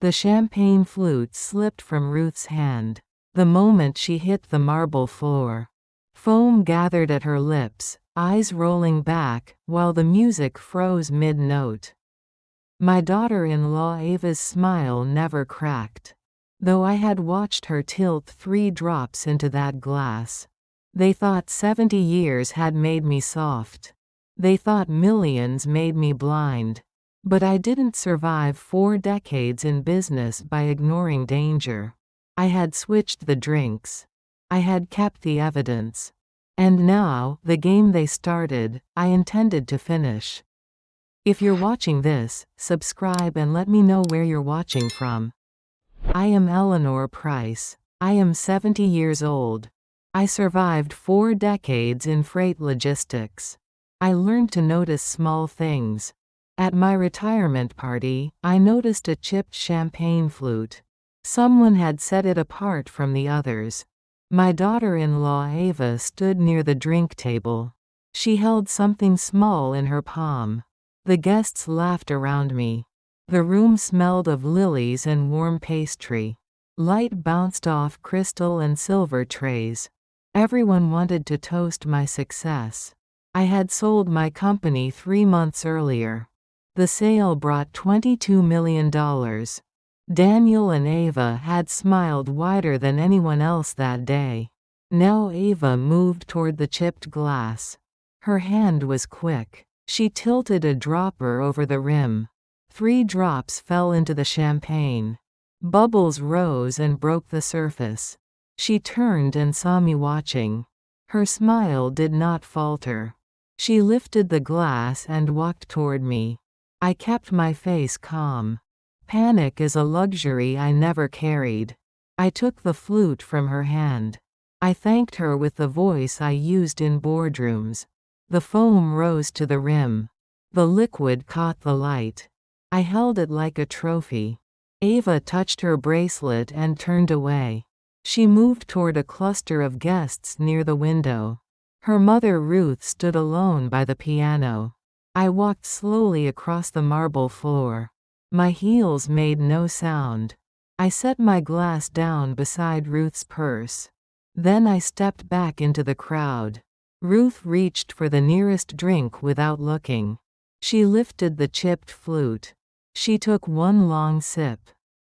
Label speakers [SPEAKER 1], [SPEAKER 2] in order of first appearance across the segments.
[SPEAKER 1] The champagne flute slipped from Ruth's hand. The moment she hit the marble floor, foam gathered at her lips, eyes rolling back, while the music froze mid-note. My daughter-in-law Ava's smile never cracked, though I had watched her tilt 3 drops into that glass. They thought 70 years had made me soft. They thought millions made me blind. But I didn't survive 4 decades in business by ignoring danger. I had switched the drinks. I had kept the evidence. And now, the game they started, I intended to finish. If you're watching this, subscribe and let me know where you're watching from. I am Eleanor Price. I am 70 years old. I survived 4 decades in freight logistics. I learned to notice small things. At my retirement party, I noticed a chipped champagne flute. Someone had set it apart from the others. My daughter-in-law Ava stood near the drink table. She held something small in her palm. The guests laughed around me. The room smelled of lilies and warm pastry. Light bounced off crystal and silver trays. Everyone wanted to toast my success. I had sold my company 3 months earlier. The sale brought $22 million. Daniel and Ava had smiled wider than anyone else that day. Now Ava moved toward the chipped glass. Her hand was quick. She tilted a dropper over the rim. 3 drops fell into the champagne. Bubbles rose and broke the surface. She turned and saw me watching. Her smile did not falter. She lifted the glass and walked toward me. I kept my face calm. Panic is a luxury I never carried. I took the flute from her hand. I thanked her with the voice I used in boardrooms. The foam rose to the rim. The liquid caught the light. I held it like a trophy. Ava touched her bracelet and turned away. She moved toward a cluster of guests near the window. Her mother Ruth stood alone by the piano. I walked slowly across the marble floor. My heels made no sound. I set my glass down beside Ruth's purse. Then I stepped back into the crowd. Ruth reached for the nearest drink without looking. She lifted the chipped flute. She took 1 long sip.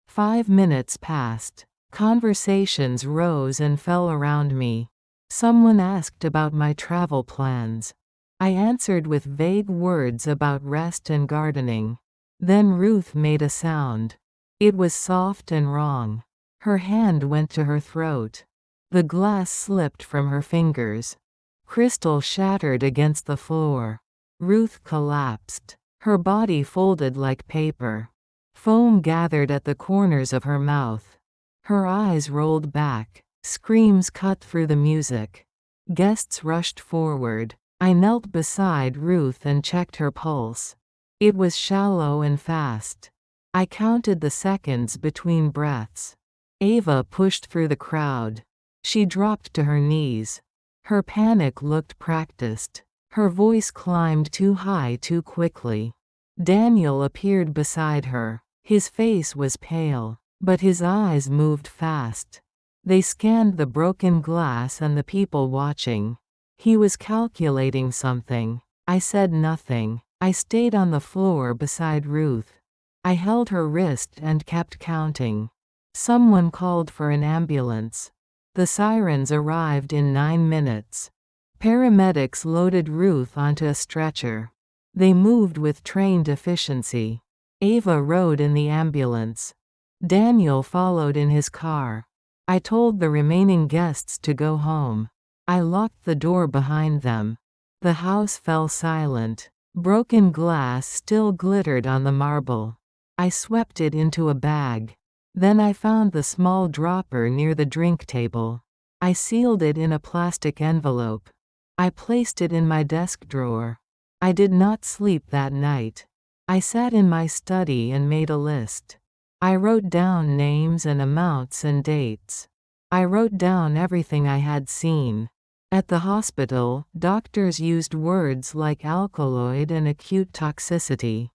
[SPEAKER 1] 5 minutes passed. Conversations rose and fell around me. Someone asked about my travel plans. I answered with vague words about rest and gardening. Then Ruth made a sound. It was soft and wrong. Her hand went to her throat. The glass slipped from her fingers. Crystal shattered against the floor. Ruth collapsed. Her body folded like paper. Foam gathered at the corners of her mouth. Her eyes rolled back. Screams cut through the music. Guests rushed forward. I knelt beside Ruth and checked her pulse. It was shallow and fast. I counted the seconds between breaths. Ava pushed through the crowd. She dropped to her knees. Her panic looked practiced. Her voice climbed too high too quickly. Daniel appeared beside her. His face was pale, but his eyes moved fast. They scanned the broken glass and the people watching. He was calculating something. I said nothing. I stayed on the floor beside Ruth. I held her wrist and kept counting. Someone called for an ambulance. The sirens arrived in 9 minutes. Paramedics loaded Ruth onto a stretcher. They moved with trained efficiency. Ava rode in the ambulance. Daniel followed in his car. I told the remaining guests to go home. I locked the door behind them. The house fell silent. Broken glass still glittered on the marble. I swept it into a bag. Then I found the small dropper near the drink table. I sealed it in a plastic envelope. I placed it in my desk drawer. I did not sleep that night. I sat in my study and made a list. I wrote down names and amounts and dates. I wrote down everything I had seen. At the hospital, doctors used words like alkaloid and acute toxicity.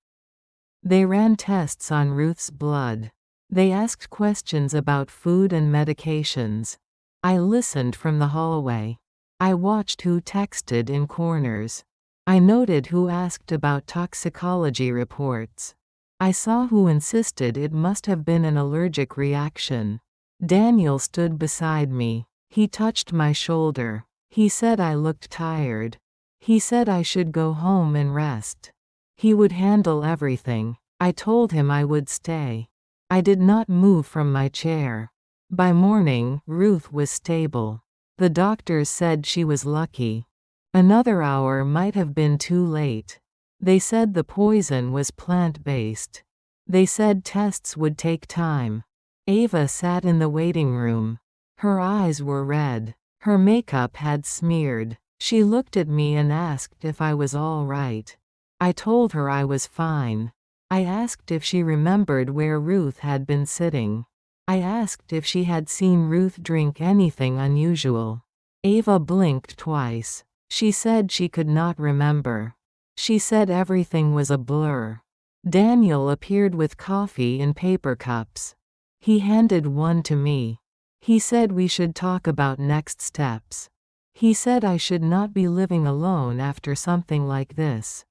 [SPEAKER 1] They ran tests on Ruth's blood. They asked questions about food and medications. I listened from the hallway. I watched who texted in corners. I noted who asked about toxicology reports. I saw who insisted it must have been an allergic reaction. Daniel stood beside me. He touched my shoulder. He said I looked tired. He said I should go home and rest. He would handle everything. I told him I would stay. I did not move from my chair. By morning, Ruth was stable. The doctors said she was lucky. Another hour might have been too late. They said the poison was plant-based. They said tests would take time. Ava sat in the waiting room. Her eyes were red. Her makeup had smeared. She looked at me and asked if I was all right. I told her I was fine. I asked if she remembered where Ruth had been sitting. I asked if she had seen Ruth drink anything unusual. Ava blinked twice. She said she could not remember. She said everything was a blur. Daniel appeared with coffee in paper cups. He handed one to me. He said we should talk about next steps. He said I should not be living alone after something like this.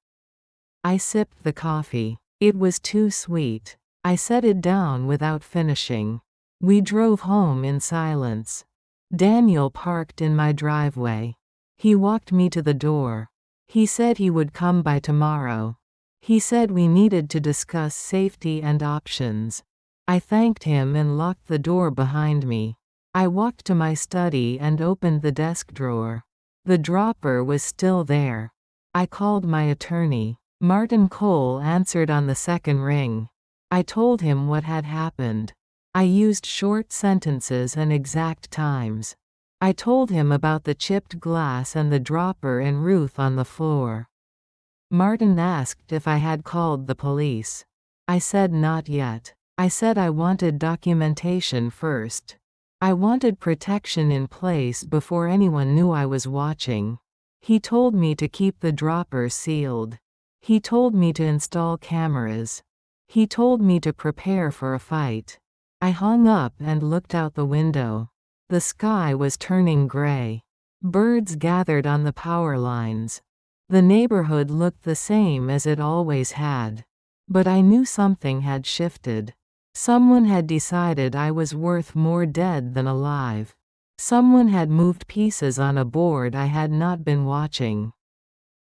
[SPEAKER 1] I sipped the coffee. It was too sweet. I set it down without finishing. We drove home in silence. Daniel parked in my driveway. He walked me to the door. He said he would come by tomorrow. He said we needed to discuss safety and options. I thanked him and locked the door behind me. I walked to my study and opened the desk drawer. The dropper was still there. I called my attorney. Martin Cole answered on the second ring. I told him what had happened. I used short sentences and exact times. I told him about the chipped glass and the dropper and Ruth on the floor. Martin asked if I had called the police. I said not yet. I said I wanted documentation first. I wanted protection in place before anyone knew I was watching. He told me to keep the dropper sealed. He told me to install cameras. He told me to prepare for a fight. I hung up and looked out the window. The sky was turning gray. Birds gathered on the power lines. The neighborhood looked the same as it always had. But I knew something had shifted. Someone had decided I was worth more dead than alive. Someone had moved pieces on a board I had not been watching.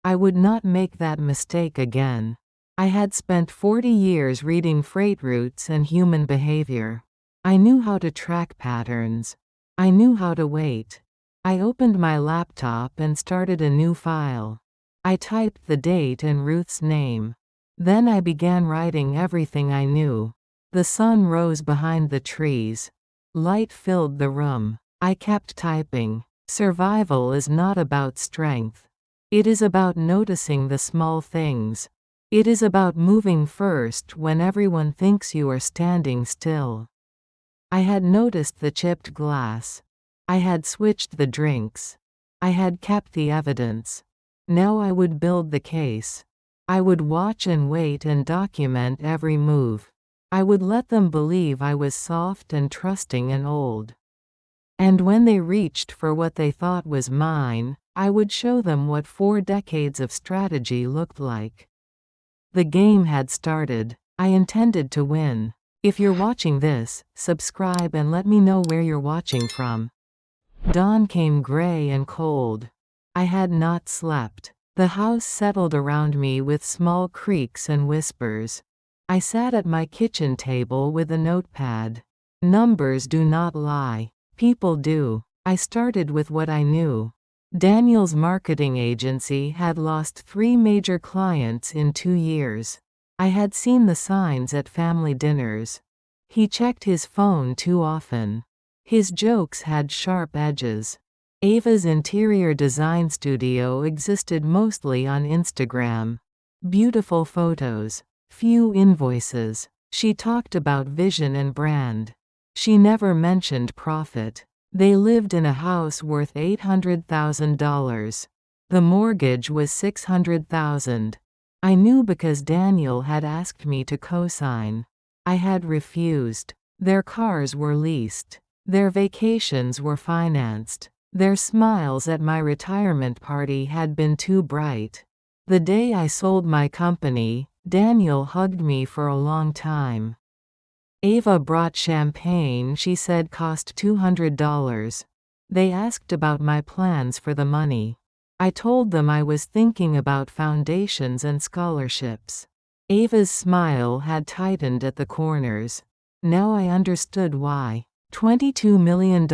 [SPEAKER 1] I would not make that mistake again. I had spent 40 years reading freight routes and human behavior. I knew how to track patterns. I knew how to wait. I opened my laptop and started a new file. I typed the date and Ruth's name. Then I began writing everything I knew. The sun rose behind the trees. Light filled the room. I kept typing. Survival is not about strength. It is about noticing the small things. It is about moving first when everyone thinks you are standing still. I had noticed the chipped glass. I had switched the drinks. I had kept the evidence. Now I would build the case. I would watch and wait and document every move. I would let them believe I was soft and trusting and old. And when they reached for what they thought was mine, I would show them what 4 decades of strategy looked like. The game had started. I intended to win. If you're watching this, subscribe and let me know where you're watching from. Dawn came gray and cold. I had not slept. The house settled around me with small creaks and whispers. I sat at my kitchen table with a notepad. Numbers do not lie. People do. I started with what I knew. Daniel's marketing agency had lost 3 major clients in 2 years. I had seen the signs at family dinners. He checked his phone too often. His jokes had sharp edges. Ava's interior design studio existed mostly on Instagram. Beautiful photos. Few invoices. She talked about vision and brand. She never mentioned profit. They lived in a house worth $800,000. The mortgage was $600,000. I knew because Daniel had asked me to co-sign. I had refused. Their cars were leased. Their vacations were financed. Their smiles at my retirement party had been too bright. The day I sold my company, Daniel hugged me for a long time. Ava brought champagne she said cost $200. They asked about my plans for the money. I told them I was thinking about foundations and scholarships. Ava's smile had tightened at the corners. Now I understood why. $22 million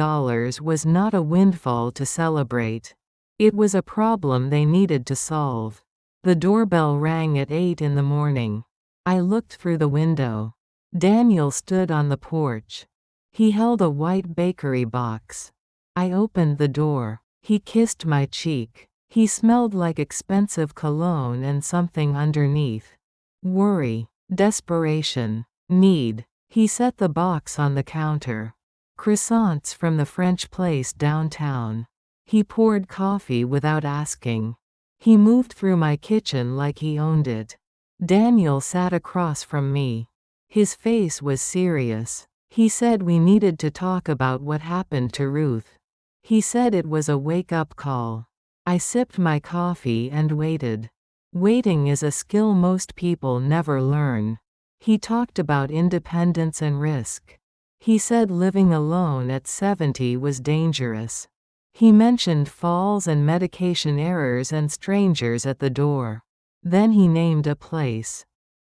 [SPEAKER 1] was not a windfall to celebrate. It was a problem they needed to solve. The doorbell rang at 8 in the morning. I looked through the window. Daniel stood on the porch. He held a white bakery box. I opened the door. He kissed my cheek. He smelled like expensive cologne and something underneath. Worry, desperation, need. He set the box on the counter. Croissants from the French place downtown. He poured coffee without asking. He moved through my kitchen like he owned it. Daniel sat across from me. His face was serious. He said we needed to talk about what happened to Ruth. He said it was a wake-up call. I sipped my coffee and waited. Waiting is a skill most people never learn. He talked about independence and risk. He said living alone at 70 was dangerous. He mentioned falls and medication errors and strangers at the door. Then he named a place.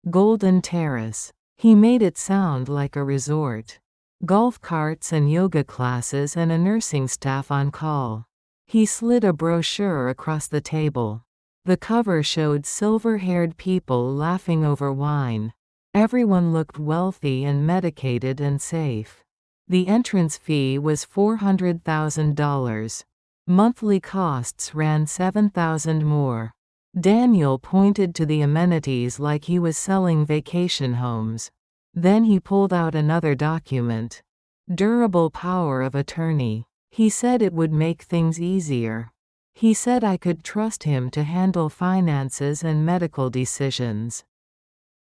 [SPEAKER 1] Golden Terrace. He made it sound like a resort. Golf carts and yoga classes and a nursing staff on call. He slid a brochure across the table. The cover showed silver-haired people laughing over wine. Everyone looked wealthy and medicated and safe. The entrance fee was $400,000. Monthly costs ran $7,000 more. Daniel pointed to the amenities like he was selling vacation homes. Then he pulled out another document. Durable power of attorney. He said it would make things easier. He said I could trust him to handle finances and medical decisions.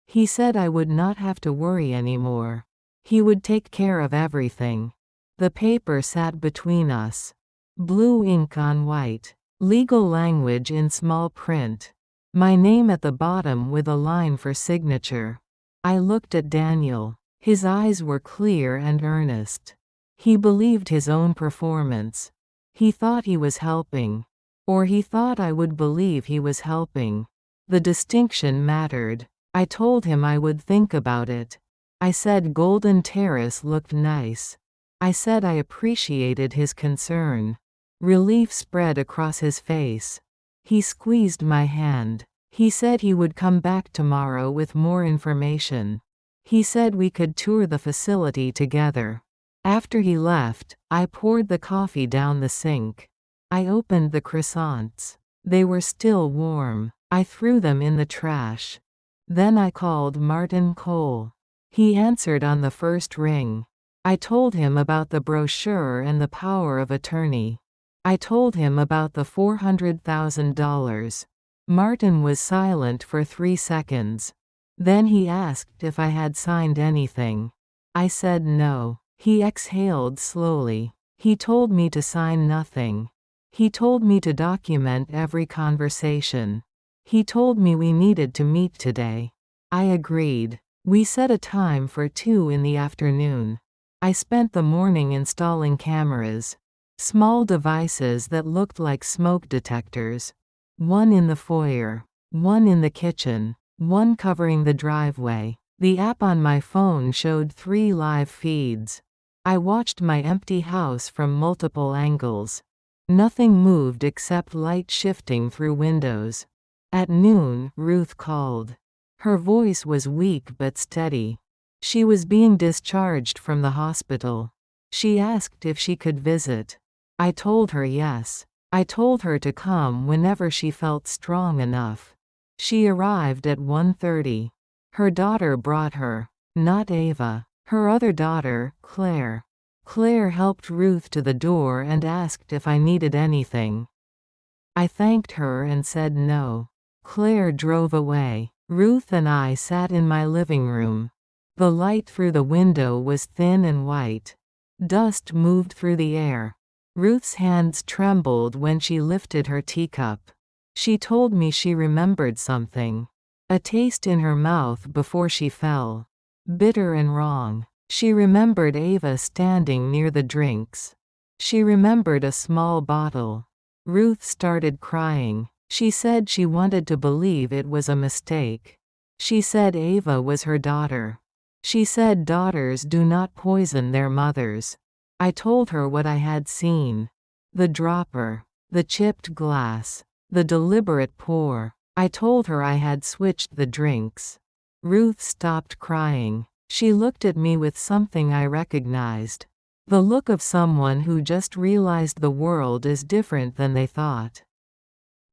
[SPEAKER 1] He said I would not have to worry anymore. He would take care of everything. The paper sat between us. Blue ink on white. Legal language in small print. My name at the bottom with a line for signature. I looked at Daniel. His eyes were clear and earnest. He believed his own performance. He thought he was helping. Or he thought I would believe he was helping. The distinction mattered. I told him I would think about it. I said Golden Terrace looked nice. I said I appreciated his concern. Relief spread across his face. He squeezed my hand. He said he would come back tomorrow with more information. He said we could tour the facility together. After he left, I poured the coffee down the sink. I opened the croissants. They were still warm. I threw them in the trash. Then I called Martin Cole. He answered on the first ring. I told him about the brochure and the power of attorney. I told him about the $400,000. Martin was silent for 3 seconds. Then he asked if I had signed anything. I said no. He exhaled slowly. He told me to sign nothing. He told me to document every conversation. He told me we needed to meet today. I agreed. We set a time for 2 in the afternoon. I spent the morning installing cameras. Small devices that looked like smoke detectors. One in the foyer. One in the kitchen. One covering the driveway. The app on my phone showed 3 live feeds. I watched my empty house from multiple angles. Nothing moved except light shifting through windows. At noon, Ruth called. Her voice was weak but steady. She was being discharged from the hospital. She asked if she could visit. I told her yes. I told her to come whenever she felt strong enough. She arrived at 1:30. Her daughter brought her. Not Ava. Her other daughter, Claire. Claire helped Ruth to the door and asked if I needed anything. I thanked her and said no. Claire drove away. Ruth and I sat in my living room. The light through the window was thin and white. Dust moved through the air. Ruth's hands trembled when she lifted her teacup. She told me she remembered something. A taste in her mouth before she fell. Bitter and wrong. She remembered Ava standing near the drinks. She remembered a small bottle. Ruth started crying. She said she wanted to believe it was a mistake. She said Ava was her daughter. She said daughters do not poison their mothers. I told her what I had seen. The dropper. The chipped glass. The deliberate pour. I told her I had switched the drinks. Ruth stopped crying. She looked at me with something I recognized. The look of someone who just realized the world is different than they thought.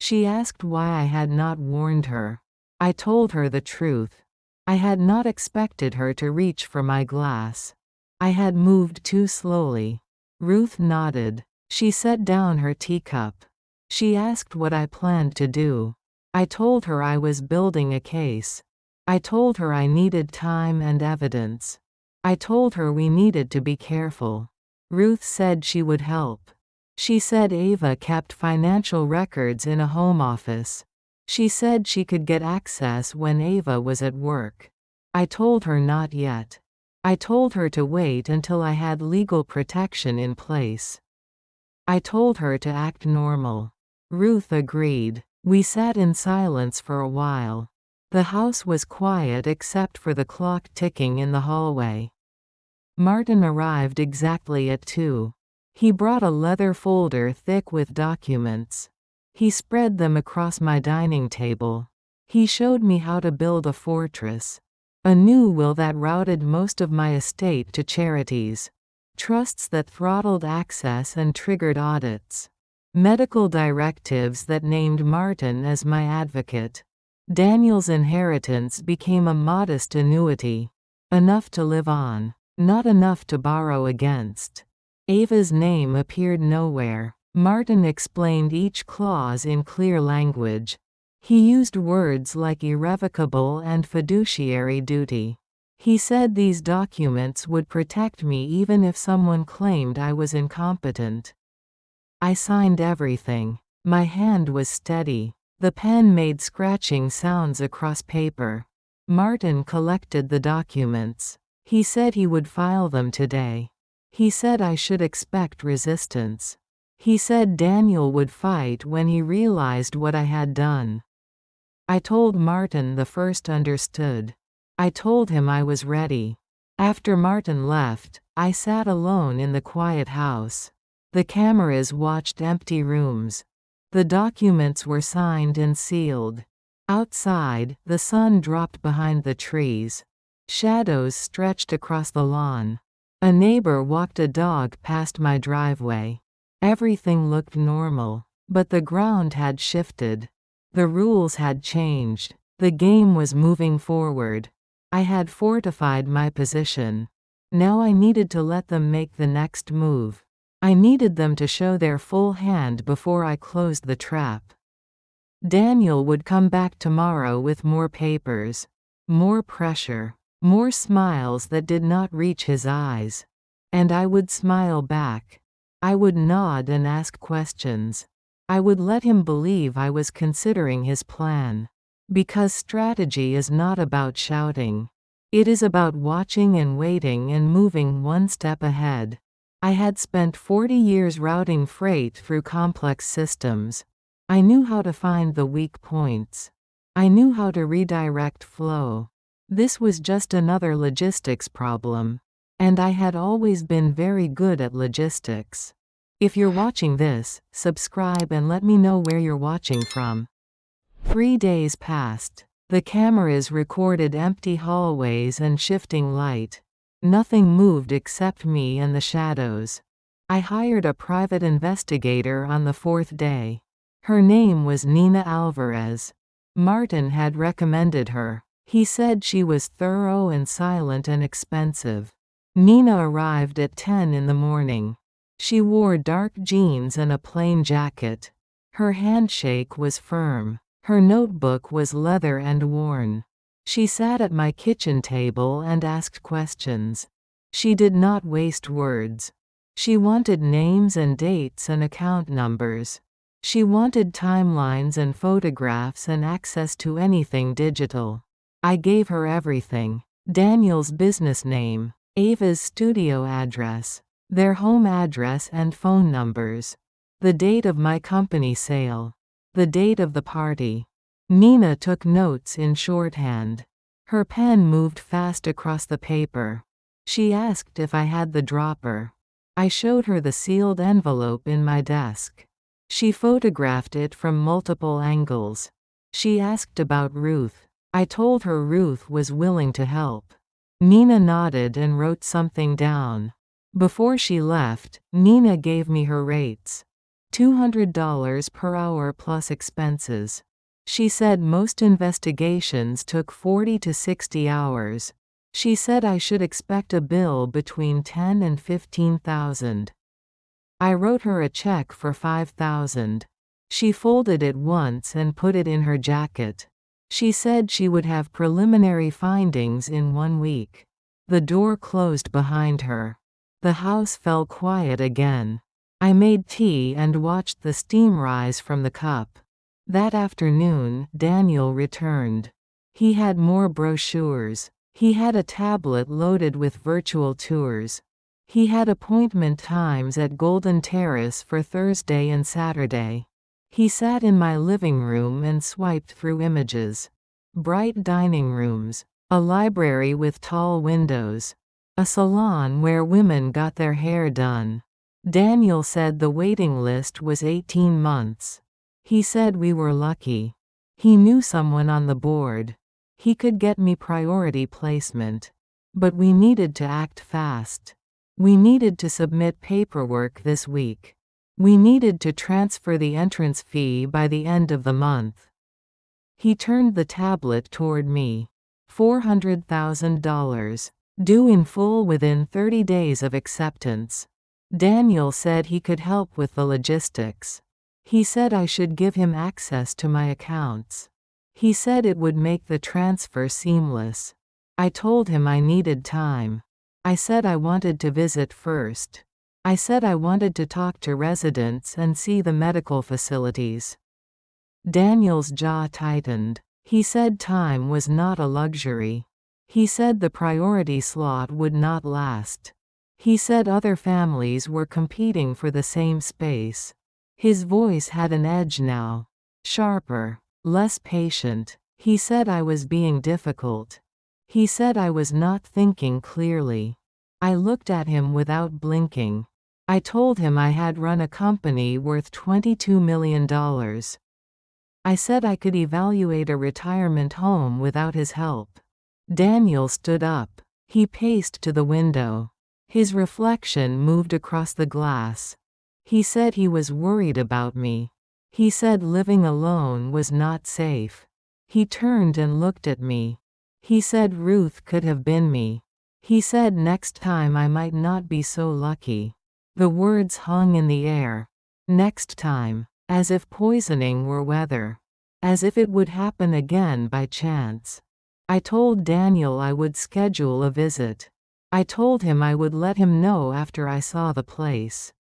[SPEAKER 1] She asked why I had not warned her. I told her the truth. I had not expected her to reach for my glass. I had moved too slowly. Ruth nodded. She set down her teacup. She asked what I planned to do. I told her I was building a case. I told her I needed time and evidence. I told her we needed to be careful. Ruth said she would help. She said Ava kept financial records in a home office. She said she could get access when Ava was at work. I told her not yet. I told her to wait until I had legal protection in place. I told her to act normal. Ruth agreed. We sat in silence for a while. The house was quiet except for the clock ticking in the hallway. Martin arrived exactly at 2. He brought a leather folder thick with documents. He spread them across my dining table. He showed me how to build a fortress. A new will that routed most of my estate to charities. Trusts that throttled access and triggered audits. Medical directives that named Martin as my advocate. Daniel's inheritance became a modest annuity. Enough to live on. Not enough to borrow against. Ava's name appeared nowhere. Martin explained each clause in clear language. He used words like irrevocable and fiduciary duty. He said these documents would protect me even if someone claimed I was incompetent. I signed everything. My hand was steady. The pen made scratching sounds across paper. Martin collected the documents. He said he would file them today. He said I should expect resistance. He said Daniel would fight when he realized what I had done. I told Martin the first understood. I told him I was ready. After Martin left, I sat alone in the quiet house. The cameras watched empty rooms. The documents were signed and sealed. Outside, the sun dropped behind the trees. Shadows stretched across the lawn. A neighbor walked a dog past my driveway. Everything looked normal, but the ground had shifted. The rules had changed. The game was moving forward. I had fortified my position. Now I needed to let them make the next move. I needed them to show their full hand before I closed the trap. Daniel would come back tomorrow with more papers. More pressure. More smiles that did not reach his eyes. And I would smile back. I would nod and ask questions. I would let him believe I was considering his plan. Because strategy is not about shouting. It is about watching and waiting and moving one step ahead. I had spent 40 years routing freight through complex systems. I knew how to find the weak points. I knew how to redirect flow. This was just another logistics problem. And I had always been very good at logistics. If you're watching this, subscribe and let me know where you're watching from. 3 days passed. The cameras recorded empty hallways and shifting light. Nothing moved except me and the shadows. I hired a private investigator on the 4th day. Her name was Nina Alvarez. Martin had recommended her. He said she was thorough and silent and expensive. Nina arrived at 10 in the morning. She wore dark jeans and a plain jacket. Her handshake was firm. Her notebook was leather and worn. She sat at my kitchen table and asked questions. She did not waste words. She wanted names and dates and account numbers. She wanted timelines and photographs and access to anything digital. I gave her everything. Daniel's business name, Ava's studio address, their home address and phone numbers, the date of my company sale, the date of the party. Nina took notes in shorthand. Her pen moved fast across the paper. She asked if I had the dropper. I showed her the sealed envelope in my desk. She photographed it from multiple angles. She asked about Ruth. I told her Ruth was willing to help. Nina nodded and wrote something down. Before she left, Nina gave me her rates. $200 per hour plus expenses. She said most investigations took 40 to 60 hours. She said I should expect a bill between $10,000 and $15,000. I wrote her a check for $5,000. She folded it once and put it in her jacket. She said she would have preliminary findings in 1 week. The door closed behind her. The house fell quiet again. I made tea and watched the steam rise from the cup. That afternoon, Daniel returned. He had more brochures. He had a tablet loaded with virtual tours. He had appointment times at Golden Terrace for Thursday and Saturday. He sat in my living room and swiped through images. Bright dining rooms, a library with tall windows, a salon where women got their hair done. Daniel said the waiting list was 18 months. He said we were lucky. He knew someone on the board. He could get me priority placement. But we needed to act fast. We needed to submit paperwork this week. We needed to transfer the entrance fee by the end of the month. He turned the tablet toward me. $400,000. Due in full within 30 days of acceptance. Daniel said he could help with the logistics. He said I should give him access to my accounts. He said it would make the transfer seamless. I told him I needed time. I said I wanted to visit first. I said I wanted to talk to residents and see the medical facilities. Daniel's jaw tightened. He said time was not a luxury. He said the priority slot would not last. He said other families were competing for the same space. His voice had an edge now. Sharper, less patient. He said I was being difficult. He said I was not thinking clearly. I looked at him without blinking. I told him I had run a company worth $22 million. I said I could evaluate a retirement home without his help. Daniel stood up. He paced to the window. His reflection moved across the glass. He said he was worried about me. He said living alone was not safe. He turned and looked at me. He said Ruth could have been me. He said next time I might not be so lucky. The words hung in the air. Next time, as if poisoning were weather. As if it would happen again by chance. I told Daniel I would schedule a visit. I told him I would let him know after I saw the place.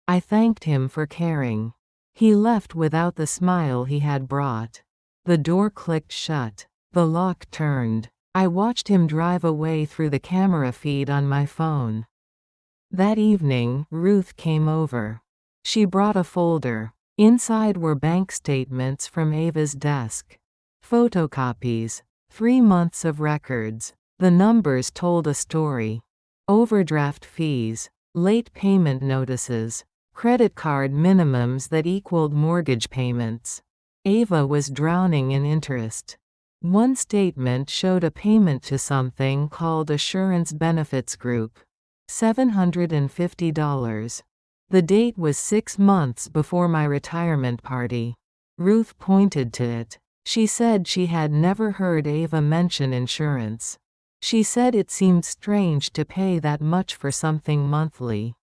[SPEAKER 1] I thanked him for caring. He left without the smile he had brought. The door clicked shut. The lock turned. I watched him drive away through the camera feed on my phone. That evening, Ruth came over. She brought a folder. Inside were bank statements from Ava's desk. Photocopies. 3 months of records. The numbers told a story. Overdraft fees. Late payment notices. Credit card minimums that equaled mortgage payments. Ava was drowning in interest. One statement showed a payment to something called Assurance Benefits Group. $750. The date was 6 months before my retirement party. Ruth pointed to it. She said she had never heard Ava mention insurance. She said it seemed strange to pay that much for something monthly.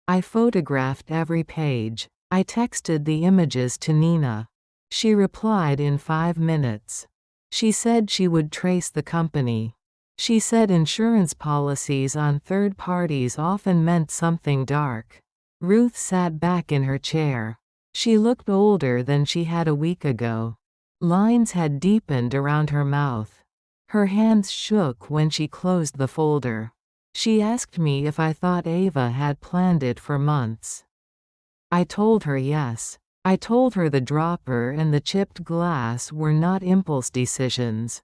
[SPEAKER 1] I photographed every page. I texted the images to Nina. She replied in 5 minutes. She said she would trace the company. She said insurance policies on third parties often meant something dark. Ruth sat back in her chair. She looked older than she had a week ago. Lines had deepened around her mouth. Her hands shook when she closed the folder. She asked me if I thought Ava had planned it for months. I told her yes. I told her the dropper and the chipped glass were not impulse decisions.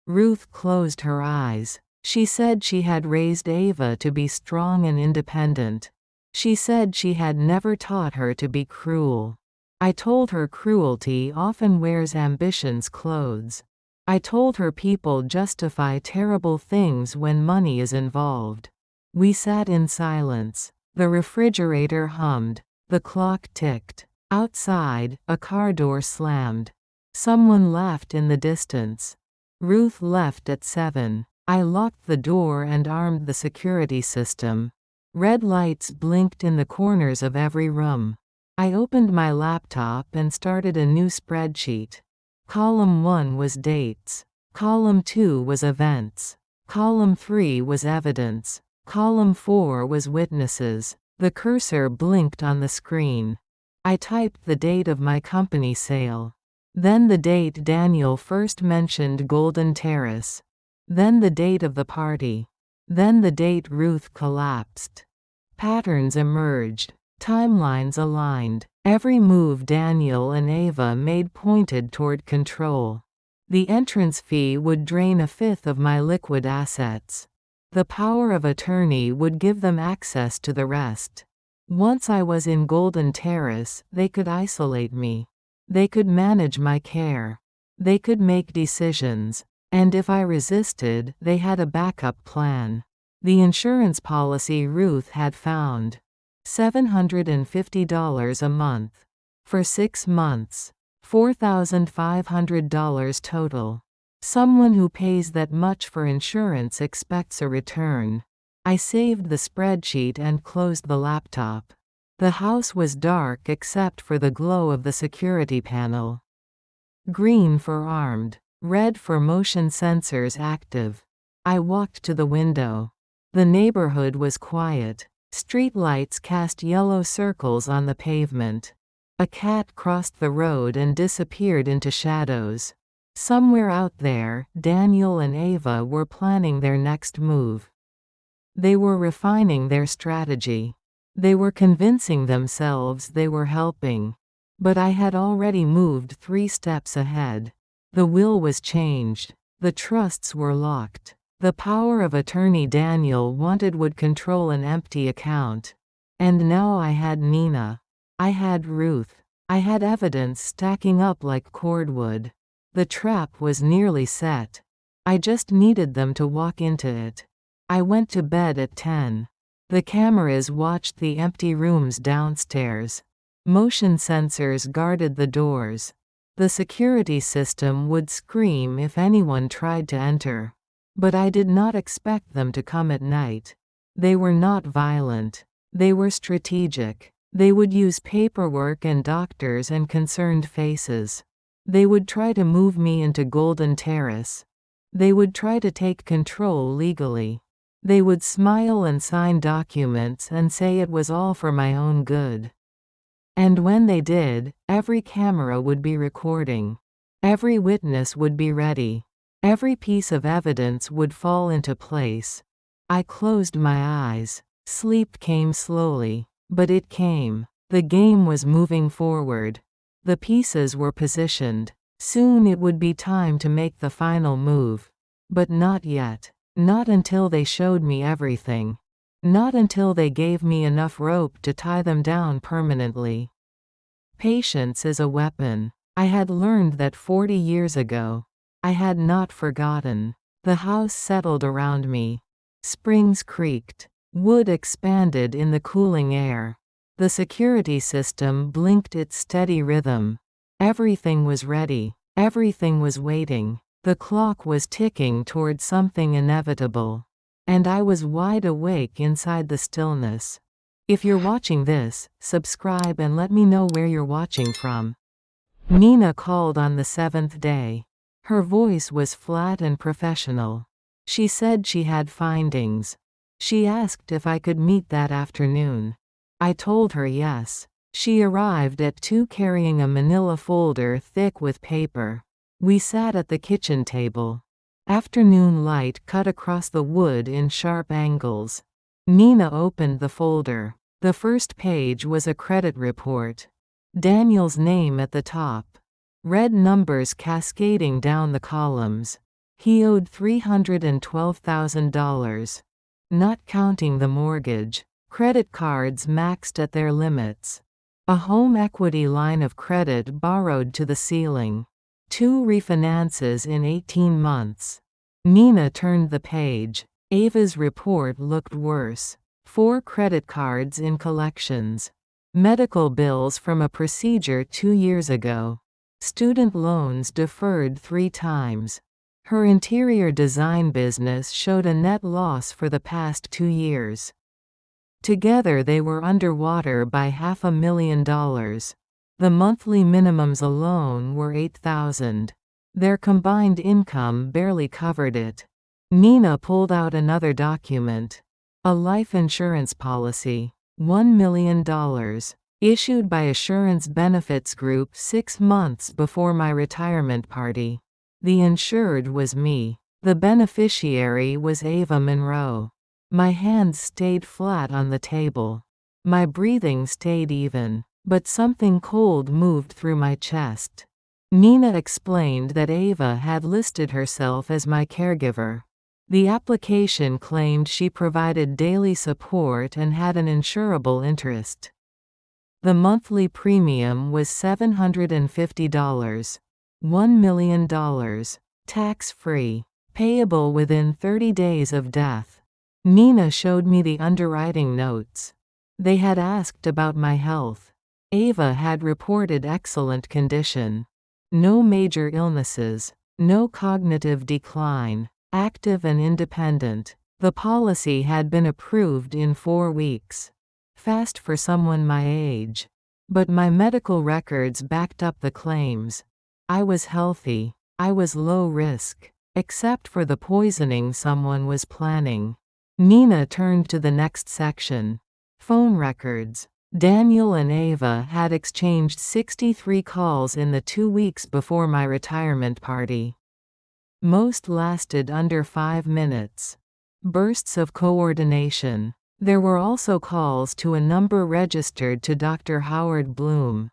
[SPEAKER 1] Ruth closed her eyes. She said she had raised Ava to be strong and independent. She said she had never taught her to be cruel. I told her cruelty often wears ambition's clothes. I told her people justify terrible things when money is involved. We sat in silence. The refrigerator hummed. The clock ticked. Outside, a car door slammed. Someone laughed in the distance. Ruth left at 7. I locked the door and armed the security system. Red lights blinked in the corners of every room. I opened my laptop and started a new spreadsheet. Column 1 was dates. Column 2 was events. Column 3 was evidence. Column 4 was witnesses. The cursor blinked on the screen. I typed the date of my company sale. Then the date Daniel first mentioned Golden Terrace. Then the date of the party. Then the date Ruth collapsed. Patterns emerged. Timelines aligned. Every move Daniel and Ava made pointed toward control. The entrance fee would drain a fifth of my liquid assets. The power of attorney would give them access to the rest. Once I was in Golden Terrace, they could isolate me. They could manage my care. They could make decisions. And if I resisted, they had a backup plan. The insurance policy Ruth had found. $750 a month. For 6 months. $4,500 total. Someone who pays that much for insurance expects a return. I saved the spreadsheet and closed the laptop. The house was dark except for the glow of the security panel. Green for armed. Red for motion sensors active. I walked to the window. The neighborhood was quiet. Streetlights cast yellow circles on the pavement. A cat crossed the road and disappeared into shadows. Somewhere out there, Daniel and Ava were planning their next move. They were refining their strategy. They were convincing themselves they were helping. But I had already moved 3 steps ahead. The will was changed. The trusts were locked. The power of attorney Daniel wanted would control an empty account. And now I had Nina. I had Ruth. I had evidence stacking up like cordwood. The trap was nearly set. I just needed them to walk into it. I went to bed at 10. The cameras watched the empty rooms downstairs. Motion sensors guarded the doors. The security system would scream if anyone tried to enter. But I did not expect them to come at night. They were not violent. They were strategic. They would use paperwork and doctors and concerned faces. They would try to move me into Golden Terrace. They would try to take control legally. They would smile and sign documents and say it was all for my own good. And when they did, every camera would be recording. Every witness would be ready. Every piece of evidence would fall into place. I closed my eyes. Sleep came slowly. But it came. The game was moving forward. The pieces were positioned. Soon it would be time to make the final move. But not yet. Not until they showed me everything. Not until they gave me enough rope to tie them down permanently. Patience is a weapon. I had learned that 40 years ago. I had not forgotten. The house settled around me. Springs creaked. Wood expanded in the cooling air. The security system blinked its steady rhythm. Everything was ready. Everything was waiting. The clock was ticking toward something inevitable. And I was wide awake inside the stillness. If you're watching this, subscribe and let me know where you're watching from. Nina called on the 7th day. Her voice was flat and professional. She said she had findings. She asked if I could meet that afternoon. I told her yes. She arrived at 2 carrying a manila folder thick with paper. We sat at the kitchen table. Afternoon light cut across the wood in sharp angles. Nina opened the folder. The first page was a credit report. Daniel's name at the top. Red numbers cascading down the columns. He owed $312,000. Not counting the mortgage. Credit cards maxed at their limits. A home equity line of credit borrowed to the ceiling. 2 refinances in 18 months. Nina turned the page. Ava's report looked worse. 4 credit cards in collections. Medical bills from a procedure 2 years ago. Student loans deferred 3 times. Her interior design business showed a net loss for the past 2 years. Together they were underwater by $500,000. The monthly minimums alone were $8,000. Their combined income barely covered it. Nina pulled out another document. A life insurance policy. $1 million. Issued by Assurance Benefits Group 6 months before my retirement party. The insured was me. The beneficiary was Ava Monroe. My hands stayed flat on the table. My breathing stayed even, but something cold moved through my chest. Nina explained that Ava had listed herself as my caregiver. The application claimed she provided daily support and had an insurable interest. The monthly premium was $750. $1 million. Tax-free. Payable within 30 days of death. Nina showed me the underwriting notes. They had asked about my health. Ava had reported excellent condition. No major illnesses. No cognitive decline. Active and independent. The policy had been approved in 4 weeks. Fast for someone my age. But my medical records backed up the claims. I was healthy. I was low risk. Except for the poisoning someone was planning. Nina turned to the next section. Phone records. Daniel and Ava had exchanged 63 calls in the 2 weeks before my retirement party. Most lasted under 5 minutes. Bursts of coordination. There were also calls to a number registered to Dr. Howard Bloom,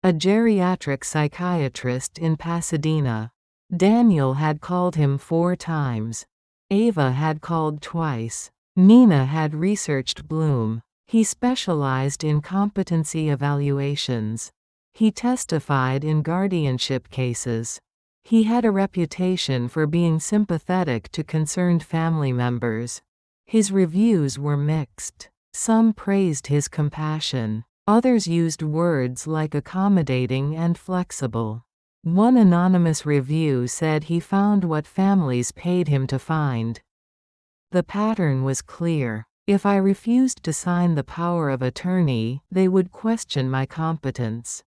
[SPEAKER 1] a geriatric psychiatrist in Pasadena. Daniel had called him 4 times. Ava had called twice. Nina had researched Bloom. He specialized in competency evaluations. He testified in guardianship cases. He had a reputation for being sympathetic to concerned family members. His reviews were mixed. Some praised his compassion. Others used words like accommodating and flexible. One anonymous review said he found what families paid him to find. The pattern was clear. If I refused to sign the power of attorney, they would question my competence.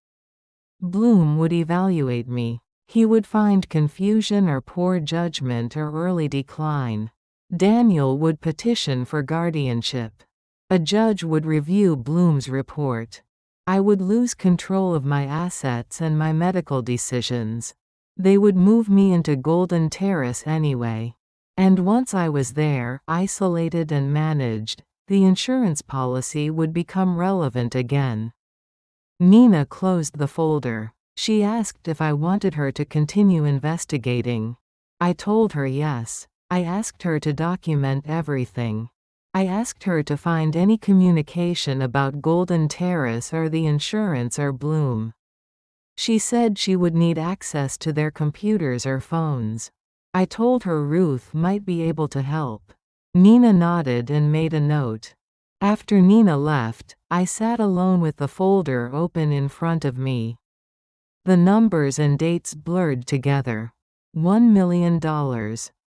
[SPEAKER 1] Bloom would evaluate me. He would find confusion or poor judgment or early decline. Daniel would petition for guardianship. A judge would review Bloom's report. I would lose control of my assets and my medical decisions. They would move me into Golden Terrace anyway. And once I was there, isolated and managed, the insurance policy would become relevant again. Nina closed the folder. She asked if I wanted her to continue investigating. I told her yes. I asked her to document everything. I asked her to find any communication about Golden Terrace or the insurance or Bloom. She said she would need access to their computers or phones. I told her Ruth might be able to help. Nina nodded and made a note. After Nina left, I sat alone with the folder open in front of me. The numbers and dates blurred together. $1 million.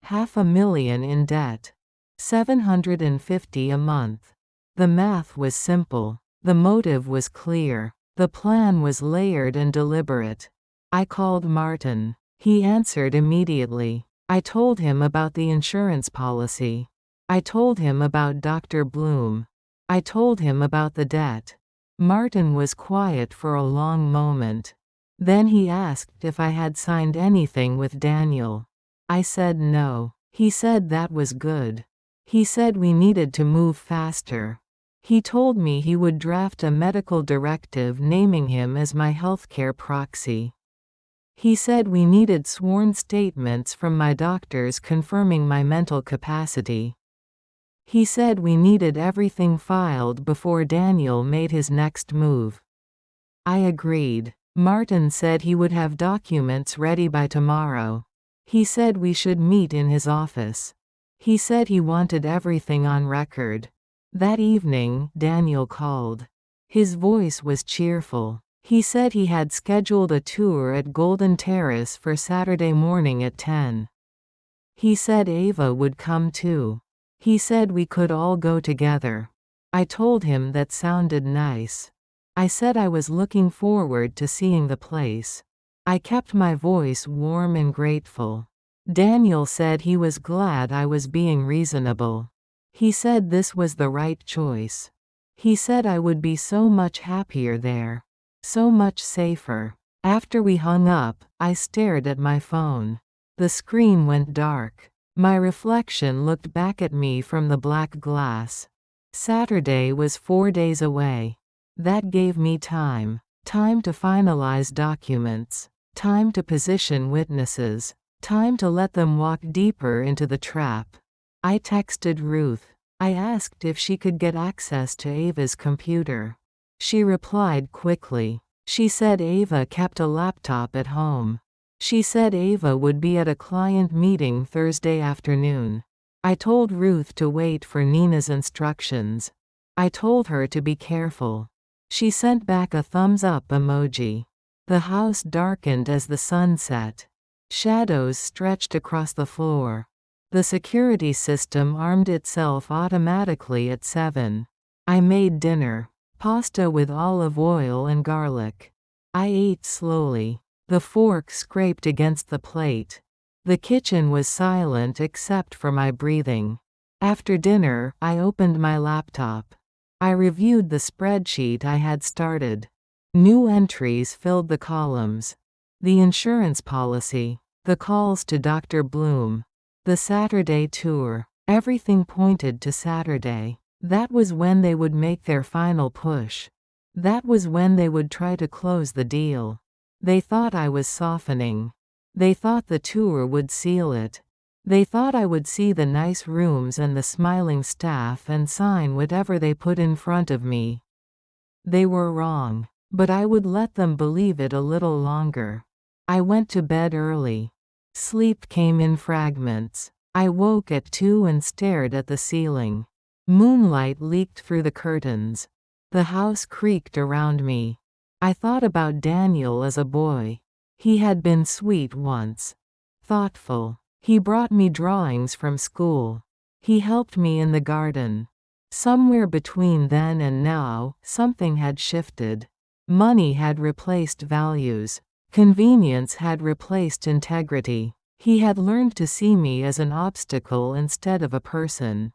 [SPEAKER 1] $500,000 in debt. $750 a month. The math was simple. The motive was clear. The plan was layered and deliberate. I called Martin. He answered immediately. I told him about the insurance policy. I told him about Dr. Bloom. I told him about the debt. Martin was quiet for a long moment. Then he asked if I had signed anything with Daniel. I said no. He said that was good. He said we needed to move faster. He told me he would draft a medical directive naming him as my healthcare proxy. He said we needed sworn statements from my doctors confirming my mental capacity. He said we needed everything filed before Daniel made his next move. I agreed. Martin said he would have documents ready by tomorrow. He said we should meet in his office. He said he wanted everything on record. That evening, Daniel called. His voice was cheerful. He said he had scheduled a tour at Golden Terrace for Saturday morning at 10. He said Ava would come too. He said we could all go together. I told him that sounded nice. I said I was looking forward to seeing the place. I kept my voice warm and grateful. Daniel said he was glad I was being reasonable. He said this was the right choice. He said I would be so much happier there. So much safer. After we hung up, I stared at my phone. The screen went dark. My reflection looked back at me from the black glass. Saturday was 4 days away. That gave me time. Time to finalize documents. Time to position witnesses. Time to let them walk deeper into the trap. I texted Ruth. I asked if she could get access to Ava's computer. She replied quickly. She said Ava kept a laptop at home. She said Ava would be at a client meeting Thursday afternoon. I told Ruth to wait for Nina's instructions. I told her to be careful. She sent back a thumbs up emoji. The house darkened as the sun set. Shadows stretched across the floor. The security system armed itself automatically at 7. I made dinner. Pasta with olive oil and garlic. I ate slowly. The fork scraped against the plate. The kitchen was silent except for my breathing. After dinner, I opened my laptop. I reviewed the spreadsheet I had started. New entries filled the columns. The insurance policy. The calls to Dr. Bloom. The Saturday tour. Everything pointed to Saturday. That was when they would make their final push. That was when they would try to close the deal. They thought I was softening. They thought the tour would seal it. They thought I would see the nice rooms and the smiling staff and sign whatever they put in front of me. They were wrong. But I would let them believe it a little longer. I went to bed early. Sleep came in fragments. I woke at 2 and stared at the ceiling. Moonlight leaked through the curtains. The house creaked around me. I thought about Daniel as a boy. He had been sweet once. Thoughtful. He brought me drawings from school. He helped me in the garden. Somewhere between then and now, something had shifted. Money had replaced values. Convenience had replaced integrity. He had learned to see me as an obstacle instead of a person.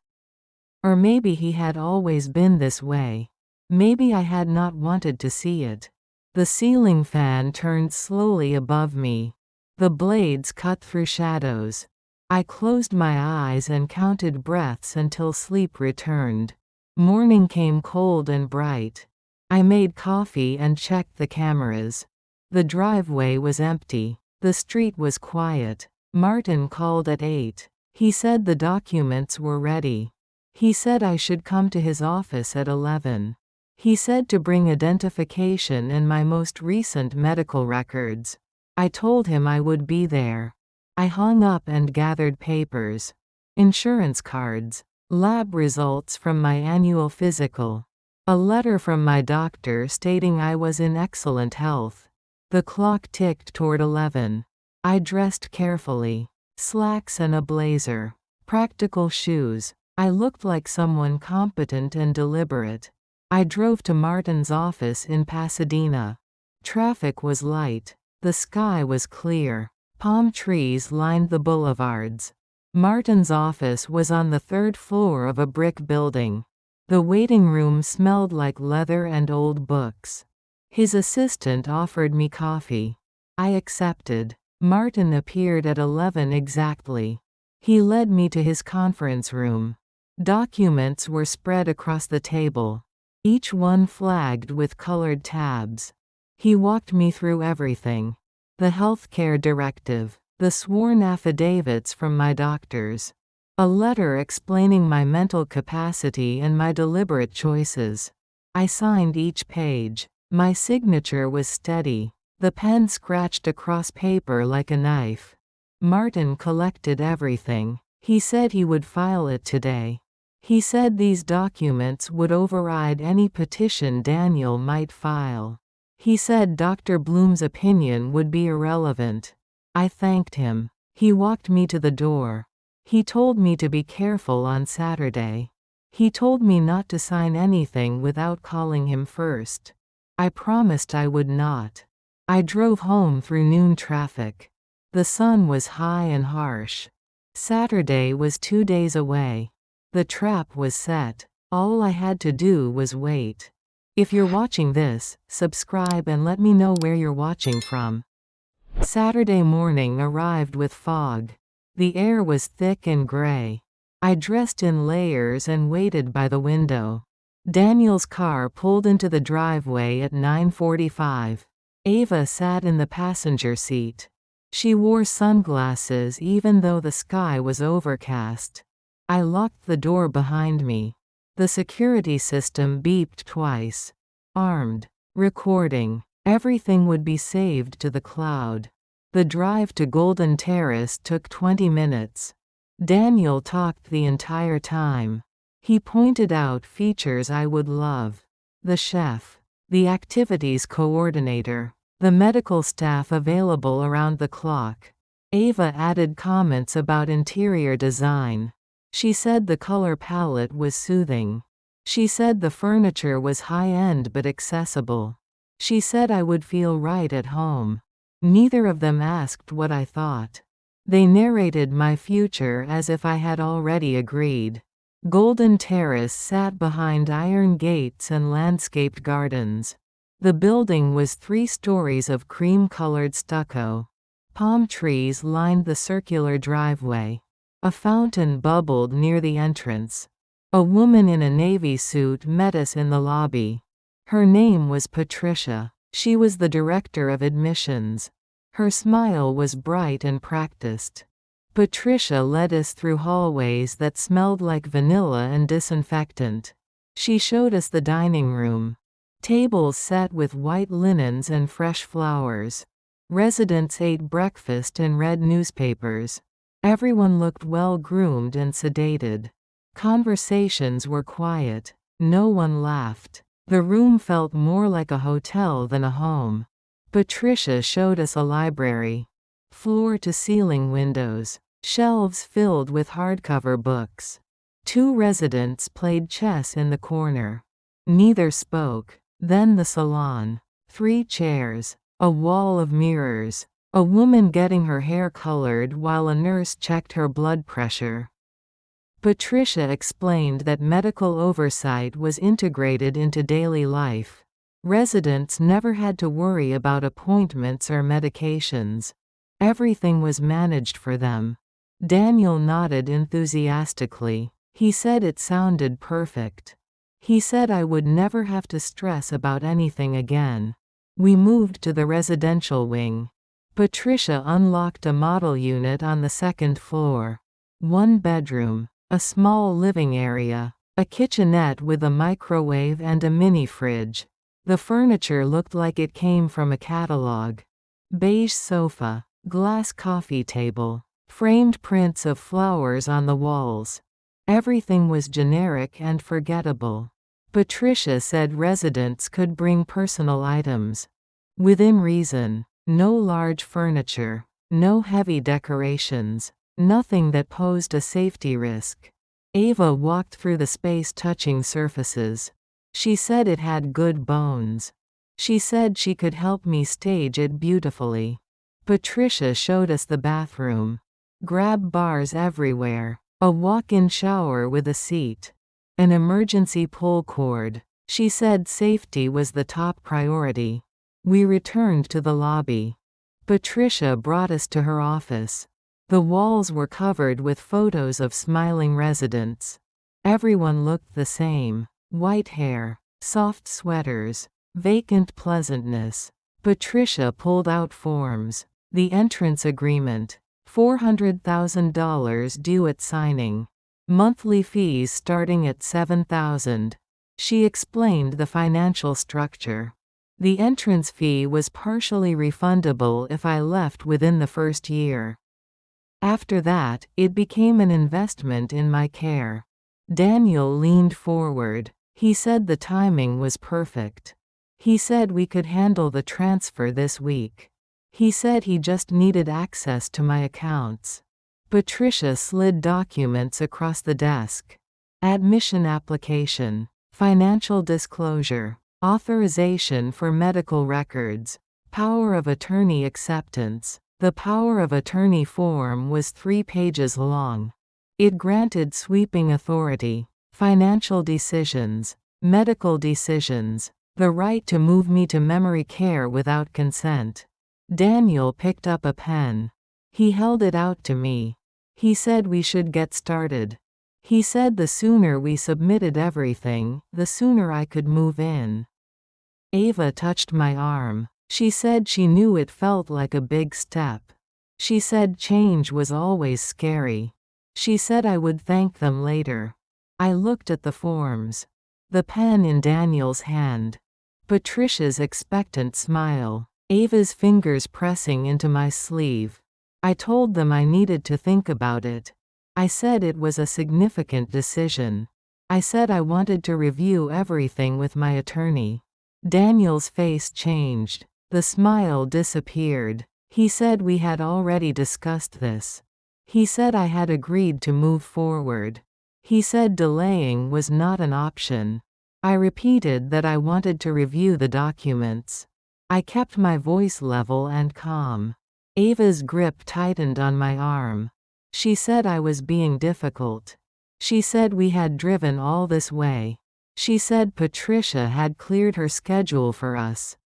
[SPEAKER 1] Or maybe he had always been this way. Maybe I had not wanted to see it. The ceiling fan turned slowly above me. The blades cut through shadows. I closed my eyes and counted breaths until sleep returned. Morning came cold and bright. I made coffee and checked the cameras. The driveway was empty. The street was quiet. Martin called at 8. He said the documents were ready. He said I should come to his office at 11. He said to bring identification and my most recent medical records. I told him I would be there. I hung up and gathered papers. Insurance cards. Lab results from my annual physical. A letter from my doctor stating I was in excellent health. The clock ticked toward 11. I dressed carefully. Slacks and a blazer. Practical shoes. I looked like someone competent and deliberate. I drove to Martin's office in Pasadena. Traffic was light. The sky was clear. Palm trees lined the boulevards. Martin's office was on the third floor of a brick building. The waiting room smelled like leather and old books. His assistant offered me coffee. I accepted. Martin appeared at 11 exactly. He led me to his conference room. Documents were spread across the table, each one flagged with colored tabs. He walked me through everything. The healthcare directive, the sworn affidavits from my doctors, a letter explaining my mental capacity and my deliberate choices. I signed each page. My signature was steady. The pen scratched across paper like a knife. Martin collected everything. He said he would file it today. He said these documents would override any petition Daniel might file. He said Dr. Bloom's opinion would be irrelevant. I thanked him. He walked me to the door. He told me to be careful on Saturday. He told me not to sign anything without calling him first. I promised I would not. I drove home through noon traffic. The sun was high and harsh. Saturday was 2 days away. The trap was set. All I had to do was wait. If you're watching this, subscribe and let me know where you're watching from. Saturday morning arrived with fog. The air was thick and gray. I dressed in layers and waited by the window. Daniel's car pulled into the driveway at 9:45. Ava sat in the passenger seat. She wore sunglasses even though the sky was overcast. I locked the door behind me. The security system beeped twice. Armed. Recording. Everything would be saved to the cloud. The drive to Golden Terrace took 20 minutes. Daniel talked the entire time. He pointed out features I would love. The chef. The activities coordinator. The medical staff available around the clock. Ava added comments about interior design. She said the color palette was soothing. She said the furniture was high-end but accessible. She said I would feel right at home. Neither of them asked what I thought. They narrated my future as if I had already agreed. Golden Terrace sat behind iron gates and landscaped gardens. The building was 3 stories of cream-colored stucco. Palm trees lined the circular driveway. A fountain bubbled near the entrance. A woman in a navy suit met us in the lobby. Her name was Patricia. She was the director of admissions. Her smile was bright and practiced. Patricia led us through hallways that smelled like vanilla and disinfectant. She showed us the dining room. Tables set with white linens and fresh flowers. Residents ate breakfast and read newspapers. Everyone looked well-groomed and sedated. Conversations were quiet. No one laughed. The room felt more like a hotel than a home. Patricia showed us a library. Floor-to-ceiling windows. Shelves filled with hardcover books. 2 residents played chess in the corner. Neither spoke. Then the salon. 3 chairs. A wall of mirrors. A woman getting her hair colored while a nurse checked her blood pressure. Patricia explained that medical oversight was integrated into daily life. Residents never had to worry about appointments or medications. Everything was managed for them. Daniel nodded enthusiastically. He said it sounded perfect. He said I would never have to stress about anything again. We moved to the residential wing. Patricia unlocked a model unit on the 2nd floor. 1 bedroom, a small living area, a kitchenette with a microwave and a mini fridge. The furniture looked like it came from a catalog. Beige sofa, glass coffee table, framed prints of flowers on the walls. Everything was generic and forgettable. Patricia said residents could bring personal items. Within reason. No large furniture. No heavy decorations. Nothing that posed a safety risk. Ava walked through the space touching surfaces. She said it had good bones. She said she could help me stage it beautifully. Patricia showed us the bathroom. Grab bars everywhere. A walk-in shower with a seat. An emergency pull cord. She said safety was the top priority. We returned to the lobby. Patricia brought us to her office. The walls were covered with photos of smiling residents. Everyone looked the same. White hair, soft sweaters, vacant pleasantness. Patricia pulled out forms. The entrance agreement. $400,000 due at signing. Monthly fees starting at $7,000. She explained the financial structure. The entrance fee was partially refundable if I left within the first year. After that, it became an investment in my care. Daniel leaned forward. He said the timing was perfect. He said we could handle the transfer this week. He said he just needed access to my accounts. Patricia slid documents across the desk. Admission application. Financial disclosure. Authorization for medical records. Power of attorney acceptance. The power of attorney form was 3 pages long. It granted sweeping authority. Financial decisions. Medical decisions. The right to move me to memory care without consent. Daniel picked up a pen. He held it out to me. He said we should get started. He said the sooner we submitted everything, the sooner I could move in. Ava touched my arm. She said she knew it felt like a big step. She said change was always scary. She said I would thank them later. I looked at the forms. The pen in Daniel's hand. Patricia's expectant smile. Ava's fingers pressing into my sleeve. I told them I needed to think about it. I said it was a significant decision. I said I wanted to review everything with my attorney. Daniel's face changed. The smile disappeared. He said we had already discussed this. He said I had agreed to move forward. He said delaying was not an option. I repeated that I wanted to review the documents. I kept my voice level and calm. Ava's grip tightened on my arm. She said I was being difficult. She said we had driven all this way. She said Patricia had cleared her schedule for us.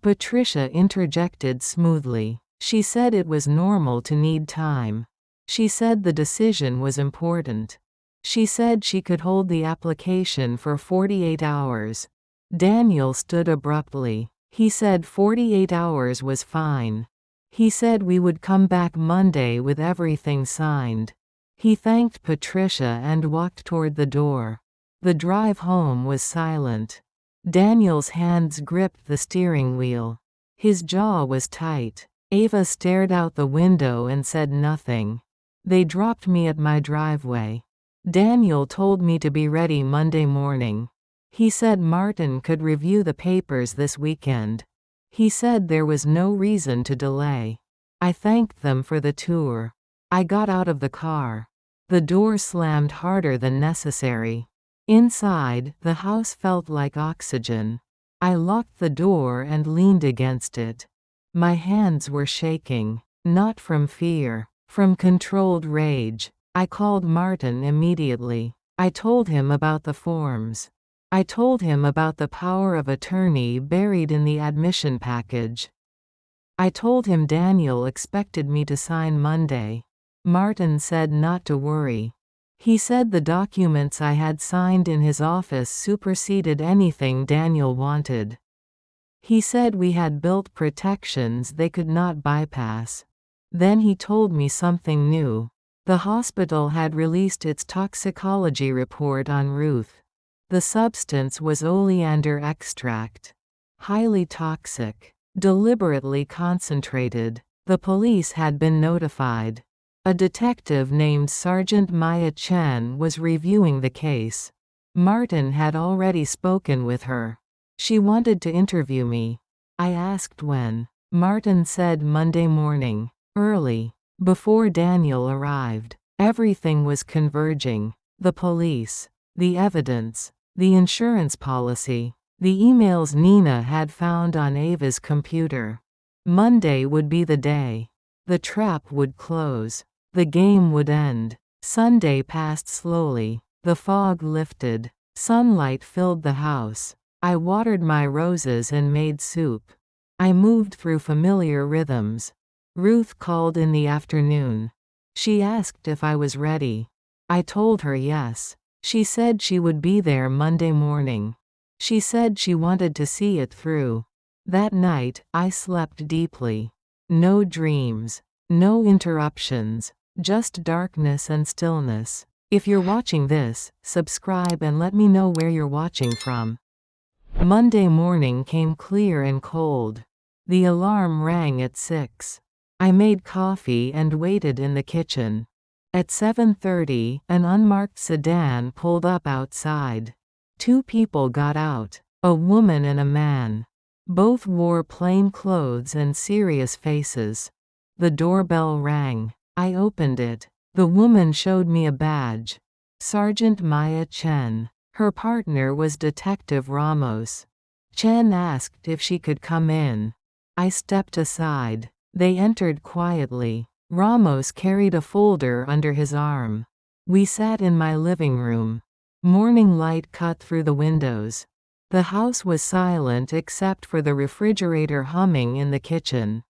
[SPEAKER 1] Patricia interjected smoothly. She said it was normal to need time. She said the decision was important. She said she could hold the application for 48 hours. Daniel stood abruptly. He said 48 hours was fine. He said we would come back Monday with everything signed. He thanked Patricia and walked toward the door. The drive home was silent. Daniel's hands gripped the steering wheel. His jaw was tight. Ava stared out the window and said nothing. They dropped me at my driveway. Daniel told me to be ready Monday morning. He said Martin could review the papers this weekend. He said there was no reason to delay. I thanked them for the tour. I got out of the car. The door slammed harder than necessary. Inside, the house felt like oxygen. I locked the door and leaned against it. My hands were shaking, not from fear, from controlled rage. I called Martin immediately. I told him about the forms. I told him about the power of attorney buried in the admission package. I told him Daniel expected me to sign Monday. Martin said not to worry. He said the documents I had signed in his office superseded anything Daniel wanted. He said we had built protections they could not bypass. Then he told me something new. The hospital had released its toxicology report on Ruth. The substance was oleander extract. Highly toxic. Deliberately concentrated. The police had been notified. A detective named Sergeant Maya Chen was reviewing the case. Martin had already spoken with her. She wanted to interview me. I asked when. Martin said Monday morning. Early. Before Daniel arrived. Everything was converging. The police. The evidence. The insurance policy. The emails Nina had found on Ava's computer. Monday would be the day. The trap would close. The game would end. Sunday passed slowly. The fog lifted. Sunlight filled the house. I watered my roses and made soup. I moved through familiar rhythms. Ruth called in the afternoon. She asked if I was ready. I told her yes. She said she would be there Monday morning. She said she wanted to see it through. That night, I slept deeply. No dreams. No interruptions. Just darkness and stillness. If you're watching this, subscribe and let me know where you're watching from. Monday morning came clear and cold. The alarm rang at 6. I made coffee and waited in the kitchen. At 7:30, an unmarked sedan pulled up outside. 2 people got out, a woman and a man. Both wore plain clothes and serious faces. The doorbell rang. I opened it. The woman showed me a badge. Sergeant Maya Chen. Her partner was Detective Ramos. Chen asked if she could come in. I stepped aside. They entered quietly. Ramos carried a folder under his arm. We sat in my living room. Morning light cut through the windows. The house was silent except for the refrigerator humming in the kitchen.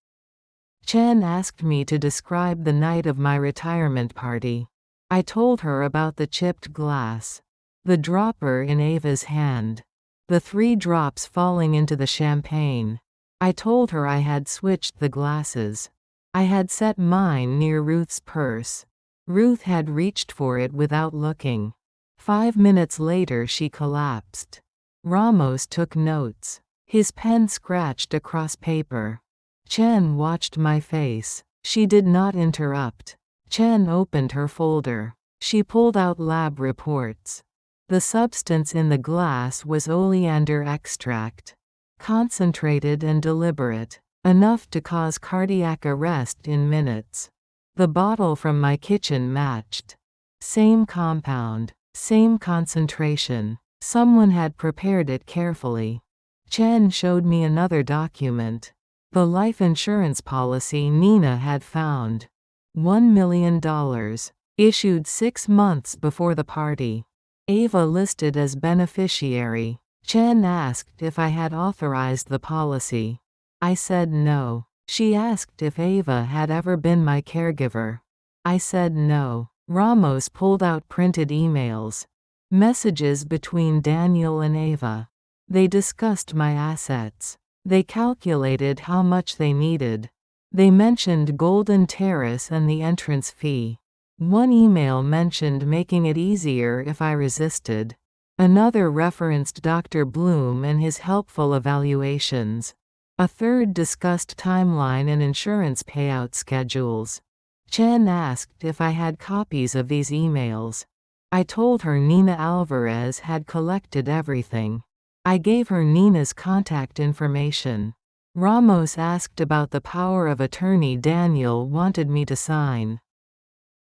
[SPEAKER 1] Chen asked me to describe the night of my retirement party. I told her about the chipped glass. The dropper in Ava's hand. The 3 drops falling into the champagne. I told her I had switched the glasses. I had set mine near Ruth's purse. Ruth had reached for it without looking. 5 minutes later she collapsed. Ramos took notes. His pen scratched across paper. Chen watched my face. She did not interrupt. Chen opened her folder. She pulled out lab reports. The substance in the glass was oleander extract. Concentrated and deliberate. Enough to cause cardiac arrest in minutes. The bottle from my kitchen matched. Same compound. Same concentration. Someone had prepared it carefully. Chen showed me another document. The life insurance policy Nina had found. $1 million. Issued 6 months before the party. Ava listed as beneficiary. Chen asked if I had authorized the policy. I said no. She asked if Ava had ever been my caregiver. I said no. Ramos pulled out printed emails. Messages between Daniel and Ava. They discussed my assets. They calculated how much they needed. They mentioned Golden Terrace and the entrance fee. One email mentioned making it easier if I resisted. Another referenced Dr. Bloom and his helpful evaluations. A third discussed timeline and insurance payout schedules. Chen asked if I had copies of these emails. I told her Nina Alvarez had collected everything. I gave her Nina's contact information. Ramos asked about the power of attorney Daniel wanted me to sign.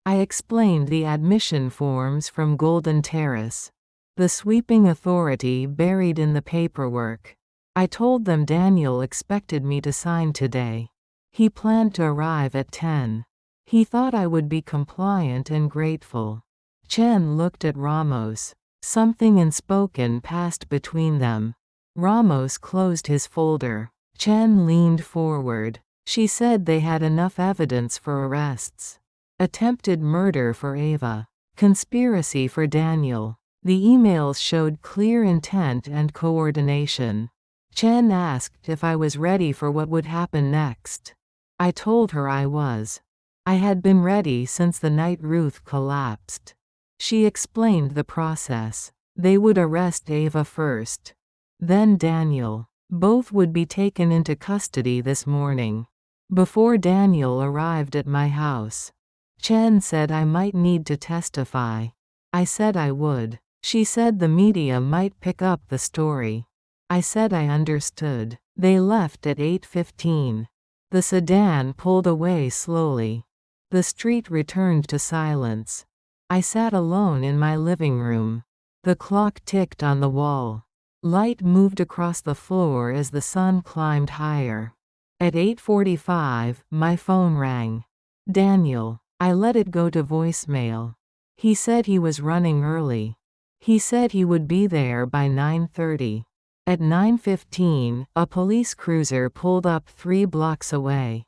[SPEAKER 1] I explained the admission forms from Golden Terrace. The sweeping authority buried in the paperwork. I told them Daniel expected me to sign today. He planned to arrive at 10. He thought I would be compliant and grateful. Chen looked at Ramos. Something unspoken passed between them. Ramos closed his folder. Chen leaned forward. She said they had enough evidence for arrests. Attempted murder for Ava. Conspiracy for Daniel. The emails showed clear intent and coordination. Chen asked if I was ready for what would happen next. I told her I was. I had been ready since the night Ruth collapsed. She explained the process. They would arrest Ava first. Then Daniel. Both would be taken into custody this morning. Before Daniel arrived at my house. Chen said I might need to testify. I said I would. She said the media might pick up the story. I said I understood. They left at 8:15. The sedan pulled away slowly. The street returned to silence. I sat alone in my living room. The clock ticked on the wall. Light moved across the floor as the sun climbed higher. At 8:45, my phone rang. Daniel. I let it go to voicemail. He said he was running early. He said he would be there by 9:30. At 9:15, a police cruiser pulled up 3 blocks away.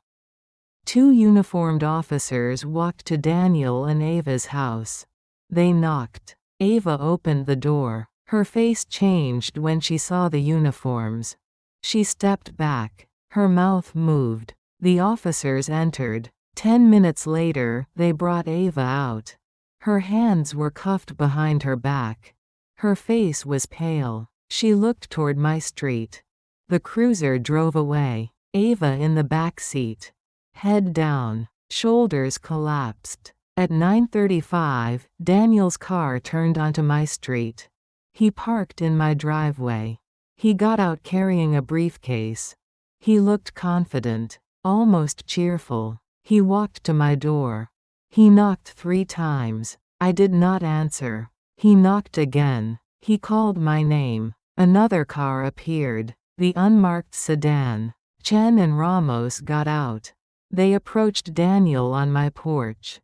[SPEAKER 1] 2 uniformed officers walked to Daniel and Ava's house. They knocked. Ava opened the door. Her face changed when she saw the uniforms. She stepped back. Her mouth moved. The officers entered. 10 minutes later, they brought Ava out. Her hands were cuffed behind her back. Her face was pale. She looked toward my street. The cruiser drove away. Ava in the back seat. Head down. Shoulders collapsed. At 9:35, Daniel's car turned onto my street. He parked in my driveway. He got out carrying a briefcase. He looked confident, almost cheerful. He walked to my door. He knocked 3 times. I did not answer. He knocked again. He called my name. Another car appeared. The unmarked sedan. Chen and Ramos got out. They approached Daniel on my porch.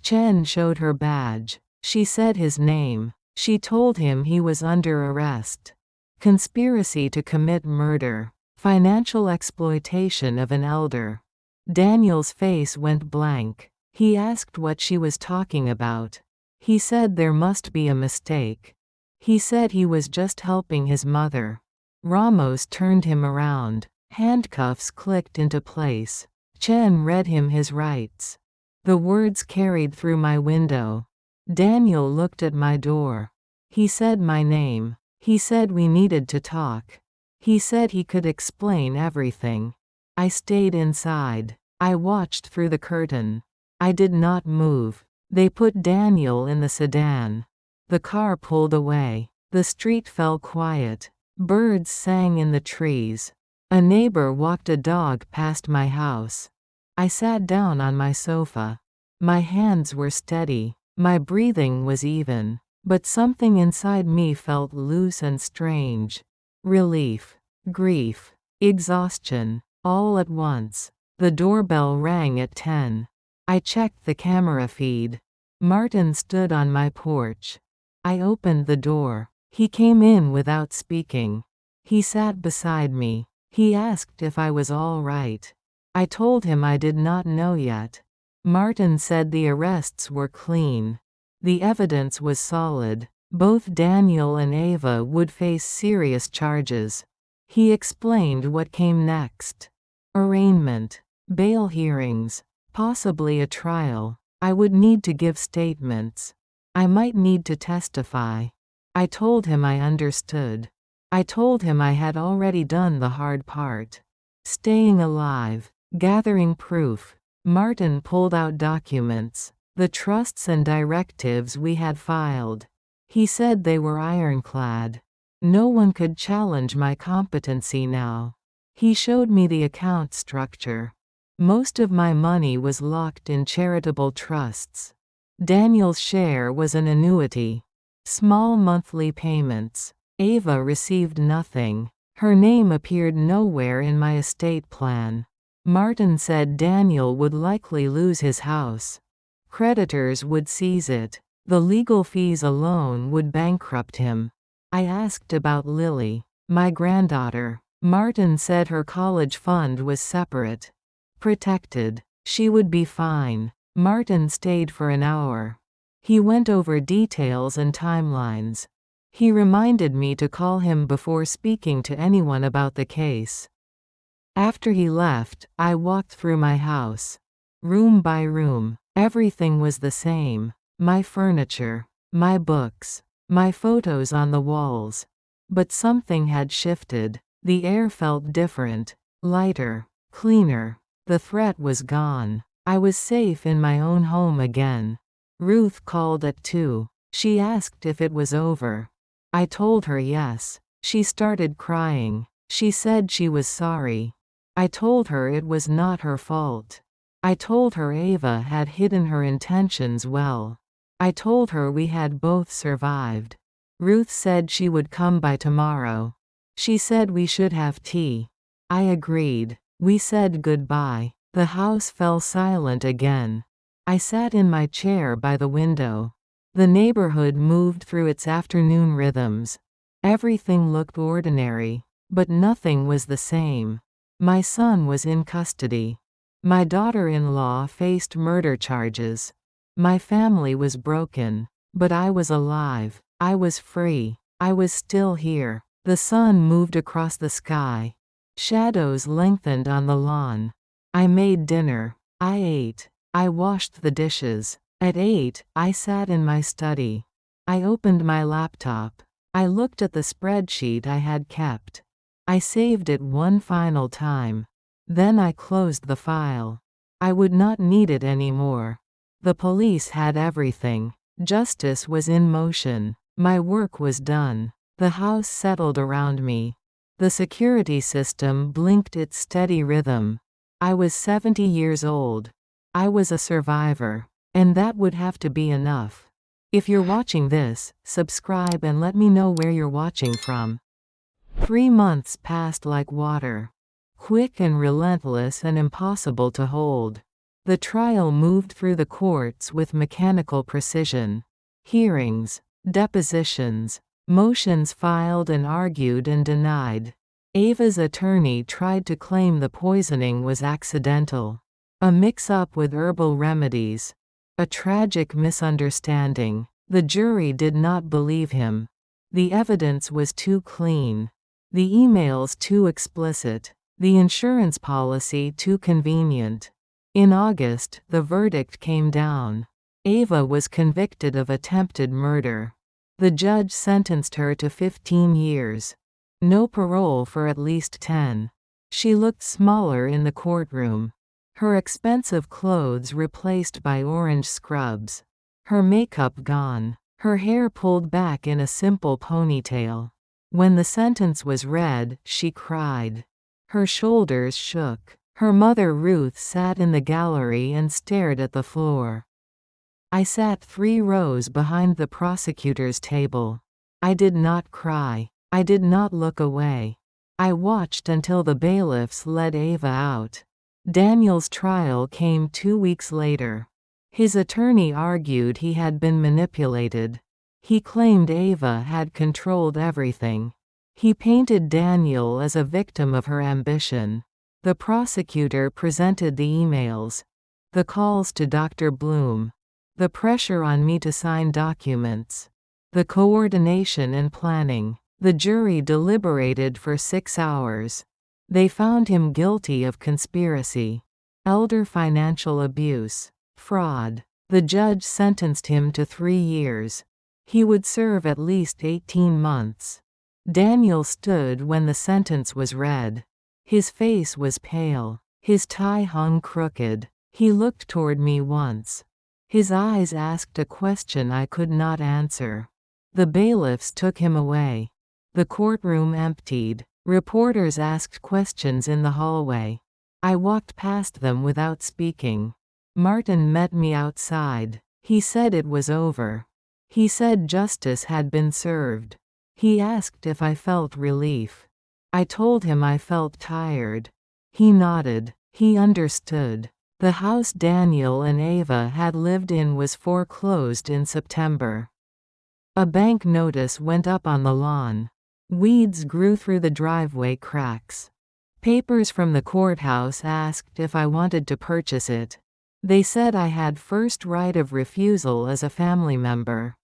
[SPEAKER 1] Chen showed her badge. She said his name. She told him he was under arrest. Conspiracy to commit murder. Financial exploitation of an elder. Daniel's face went blank. He asked what she was talking about. He said there must be a mistake. He said he was just helping his mother. Ramos turned him around. Handcuffs clicked into place. Chen read him his rights. The words carried through my window. Daniel looked at my door. He said my name. He said we needed to talk. He said he could explain everything. I stayed inside. I watched through the curtain. I did not move. They put Daniel in the sedan. The car pulled away. The street fell quiet. Birds sang in the trees. A neighbor walked a dog past my house. I sat down on my sofa. My hands were steady. My breathing was even. But something inside me felt loose and strange. Relief. Grief. Exhaustion. All at once. The doorbell rang at 10. I checked the camera feed. Martin stood on my porch. I opened the door. He came in without speaking. He sat beside me. He asked if I was all right. I told him I did not know yet. Martin said the arrests were clean. The evidence was solid. Both Daniel and Ava would face serious charges. He explained what came next. Arraignment. Bail hearings. Possibly a trial. I would need to give statements. I might need to testify. I told him I understood. I told him I had already done the hard part. Staying alive. Gathering proof. Martin pulled out documents. The trusts and directives we had filed. He said they were ironclad. No one could challenge my competency now. He showed me the account structure. Most of my money was locked in charitable trusts. Daniel's share was an annuity. Small monthly payments. Ava received nothing. Her name appeared nowhere in my estate plan. Martin said Daniel would likely lose his house. Creditors would seize it. The legal fees alone would bankrupt him. I asked about Lily, my granddaughter. Martin said her college fund was separate. Protected. She would be fine. Martin stayed for an hour. He went over details and timelines. He reminded me to call him before speaking to anyone about the case. After he left, I walked through my house. Room by room, everything was the same. My furniture, my books, my photos on the walls. But something had shifted. The air felt different, lighter, cleaner. The threat was gone. I was safe in my own home again. Ruth called at 2. She asked if it was over. I told her yes. She started crying. She said she was sorry. I told her it was not her fault. I told her Ava had hidden her intentions well. I told her we had both survived. Ruth said she would come by tomorrow. She said we should have tea. I agreed. We said goodbye. The house fell silent again. I sat in my chair by the window. The neighborhood moved through its afternoon rhythms. Everything looked ordinary, but nothing was the same. My son was in custody. My daughter-in-law faced murder charges. My family was broken, but I was alive. I was free. I was still here. The sun moved across the sky. Shadows lengthened on the lawn. I made dinner. I ate. I washed the dishes. At 8, I sat in my study. I opened my laptop. I looked at the spreadsheet I had kept. I saved it one final time. Then I closed the file. I would not need it anymore. The police had everything. Justice was in motion. My work was done. The house settled around me. The security system blinked its steady rhythm. I was 70 years old. I was a survivor. And that would have to be enough. If you're watching this, subscribe and let me know where you're watching from. 3 months passed like water. Quick and relentless and impossible to hold. The trial moved through the courts with mechanical precision. Hearings, depositions, motions filed and argued and denied. Ava's attorney tried to claim the poisoning was accidental. A mix-up with herbal remedies. A tragic misunderstanding. The jury did not believe him. The evidence was too clean. The emails too explicit. The insurance policy too convenient. In August, the verdict came down. Ava was convicted of attempted murder. The judge sentenced her to 15 years. No parole for at least 10. She looked smaller in the courtroom. Her expensive clothes replaced by orange scrubs. Her makeup gone. Her hair pulled back in a simple ponytail. When the sentence was read, she cried. Her shoulders shook. Her mother Ruth sat in the gallery and stared at the floor. I sat 3 rows behind the prosecutor's table. I did not cry. I did not look away. I watched until the bailiffs led Ava out. Daniel's trial came 2 weeks later. His attorney argued he had been manipulated. He claimed Ava had controlled everything. He painted Daniel as a victim of her ambition. The prosecutor presented the emails. The calls to Dr. Bloom. The pressure on me to sign documents. The coordination and planning. The jury deliberated for 6 hours. They found him guilty of conspiracy, elder financial abuse, fraud. The judge sentenced him to 3 years. He would serve at least 18 months. Daniel stood when the sentence was read. His face was pale. His tie hung crooked. He looked toward me once. His eyes asked a question I could not answer. The bailiffs took him away. The courtroom emptied. Reporters asked questions in the hallway. I walked past them without speaking. Martin met me outside. He said it was over. He said justice had been served. He asked if I felt relief. I told him I felt tired. He nodded. He understood. The house Daniel and Ava had lived in was foreclosed in September. A bank notice went up on the lawn. Weeds grew through the driveway cracks. Papers from the courthouse asked if I wanted to purchase it. They said I had first right of refusal as a family member.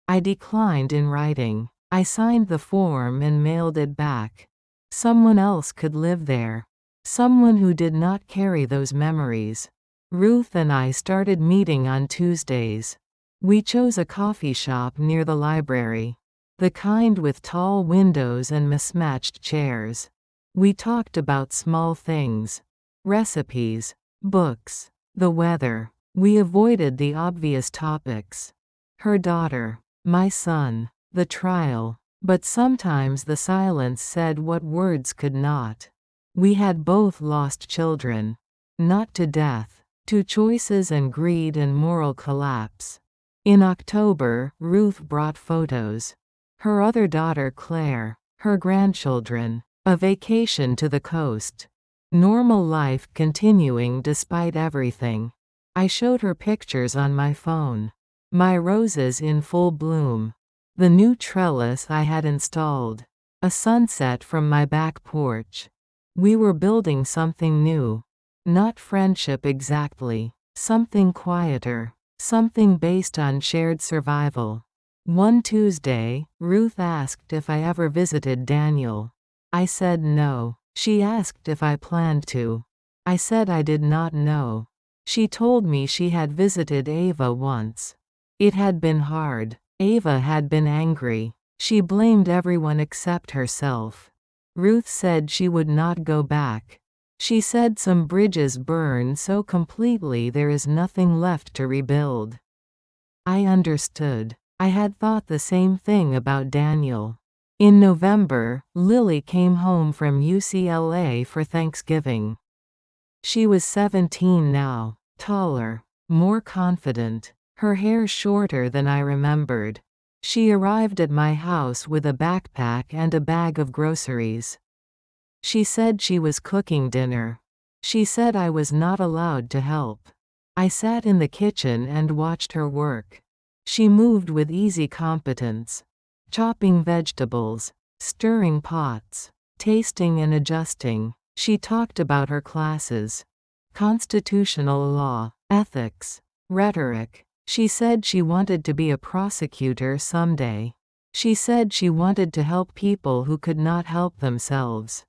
[SPEAKER 1] I declined in writing. I signed the form and mailed it back. Someone else could live there. Someone who did not carry those memories. Ruth and I started meeting on Tuesdays. We chose a coffee shop near the library. The kind with tall windows and mismatched chairs. We talked about small things. Recipes. Books. The weather. We avoided the obvious topics. Her daughter. My son. The trial. But sometimes the silence said what words could not. We had both lost children. Not to death. To choices and greed and moral collapse. In October, Ruth brought photos. Her other daughter Claire. Her grandchildren. A vacation to the coast. Normal life continuing despite everything. I showed her pictures on my phone. My roses in full bloom. The new trellis I had installed. A sunset from my back porch. We were building something new. Not friendship exactly. Something quieter. Something based on shared survival. One Tuesday, Ruth asked if I ever visited Daniel. I said no. She asked if I planned to. I said I did not know. She told me she had visited Ava once. It had been hard. Ava had been angry. She blamed everyone except herself. Ruth said she would not go back. She said some bridges burn so completely there is nothing left to rebuild. I understood. I had thought the same thing about Daniel. In November, Lily came home from UCLA for Thanksgiving. She was 17 now, taller, more confident, her hair shorter than I remembered. She arrived at my house with a backpack and a bag of groceries. She said she was cooking dinner. She said I was not allowed to help. I sat in the kitchen and watched her work. She moved with easy competence. Chopping vegetables, stirring pots, tasting and adjusting. She talked about her classes. Constitutional law, ethics, rhetoric. She said she wanted to be a prosecutor someday. She said she wanted to help people who could not help themselves.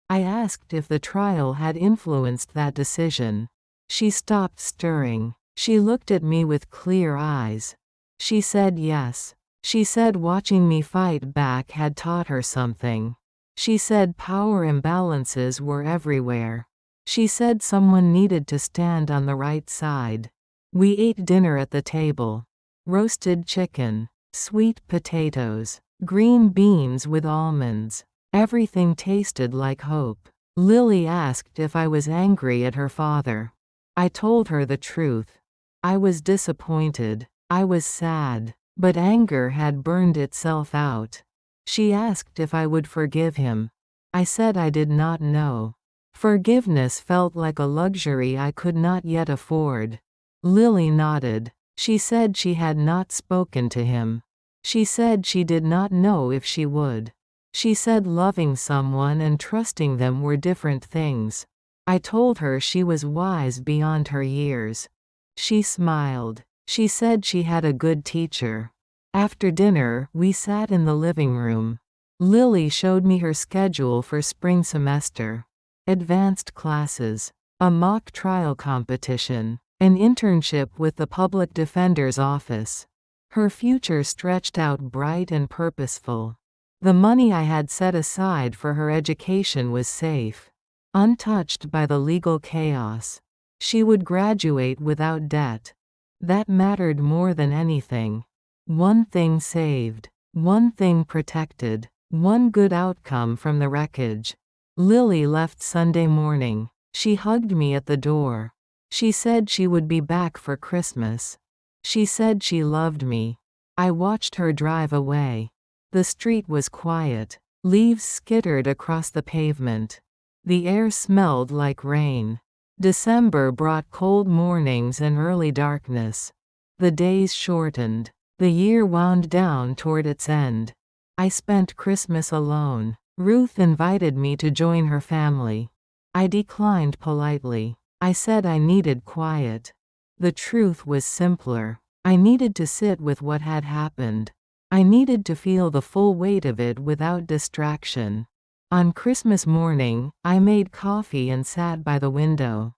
[SPEAKER 1] I asked if the trial had influenced that decision. She stopped stirring. She looked at me with clear eyes. She said yes. She said watching me fight back had taught her something. She said power imbalances were everywhere. She said someone needed to stand on the right side. We ate dinner at the table. Roasted chicken, sweet potatoes, green beans with almonds. Everything tasted like hope. Lily asked if I was angry at her father. I told her the truth. I was disappointed. I was sad. But anger had burned itself out. She asked if I would forgive him. I said I did not know. Forgiveness felt like a luxury I could not yet afford. Lily nodded. She said she had not spoken to him. She said she did not know if she would. She said loving someone and trusting them were different things. I told her she was wise beyond her years. She smiled. She said she had a good teacher. After dinner, we sat in the living room. Lily showed me her schedule for spring semester. Advanced classes, a mock trial competition, an internship with the public defender's office. Her future stretched out bright and purposeful. The money I had set aside for her education was safe, untouched by the legal chaos. She would graduate without debt. That mattered more than anything. One thing saved. One thing protected. One good outcome from the wreckage. Lily left Sunday morning. She hugged me at the door. She said she would be back for Christmas. She said she loved me. I watched her drive away. The street was quiet. Leaves skittered across the pavement. The air smelled like rain. December brought cold mornings and early darkness. The days shortened. The year wound down toward its end. I spent Christmas alone. Ruth invited me to join her family. I declined politely. I said I needed quiet. The truth was simpler. I needed to sit with what had happened. I needed to feel the full weight of it without distraction. On Christmas morning, I made coffee and sat by the window.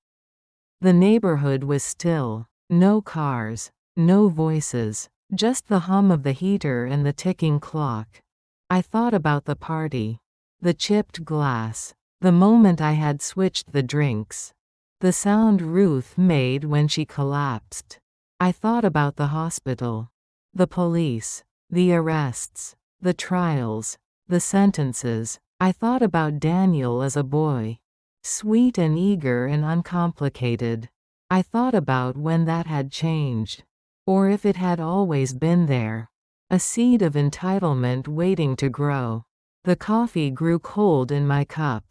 [SPEAKER 1] The neighborhood was still. No cars. No voices. Just the hum of the heater and the ticking clock. I thought about the party. The chipped glass. The moment I had switched the drinks. The sound Ruth made when she collapsed. I thought about the hospital. The police. The arrests. The trials. The sentences. I thought about Daniel as a boy. Sweet and eager and uncomplicated. I thought about when that had changed. Or if it had always been there. A seed of entitlement waiting to grow. The coffee grew cold in my cup.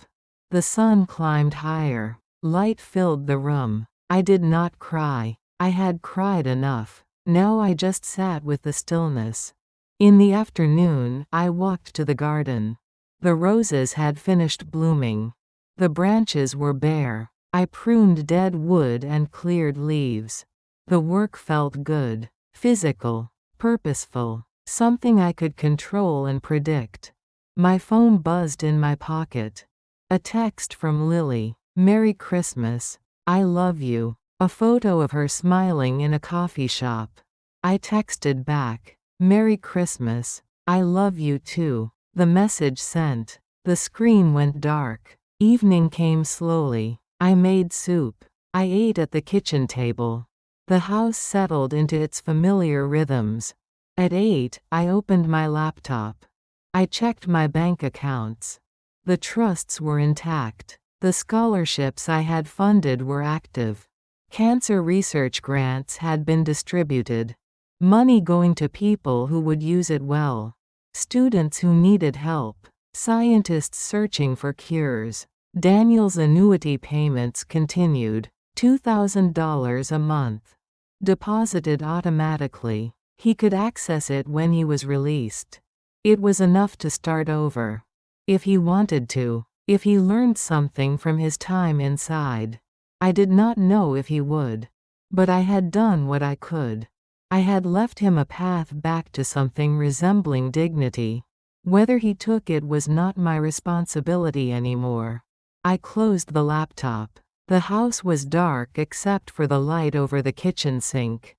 [SPEAKER 1] The sun climbed higher. Light filled the room. I did not cry. I had cried enough. Now I just sat with the stillness. In the afternoon, I walked to the garden. The roses had finished blooming. The branches were bare. I pruned dead wood and cleared leaves. The work felt good. Physical. Purposeful. Something I could control and predict. My phone buzzed in my pocket. A text from Lily. "Merry Christmas. I love you." A photo of her smiling in a coffee shop. I texted back. "Merry Christmas. I love you too." The message sent. The screen went dark. Evening came slowly. I made soup. I ate at the kitchen table. The house settled into its familiar rhythms. At 8, I opened my laptop. I checked my bank accounts. The trusts were intact. The scholarships I had funded were active. Cancer research grants had been distributed. Money going to people who would use it well. Students who needed help. Scientists searching for cures. Daniel's annuity payments continued. $2,000 a month. Deposited automatically. He could access it when he was released. It was enough to start over. If he wanted to. If he learned something from his time inside. I did not know if he would. But I had done what I could. I had left him a path back to something resembling dignity. Whether he took it was not my responsibility anymore. I closed the laptop. The house was dark except for the light over the kitchen sink.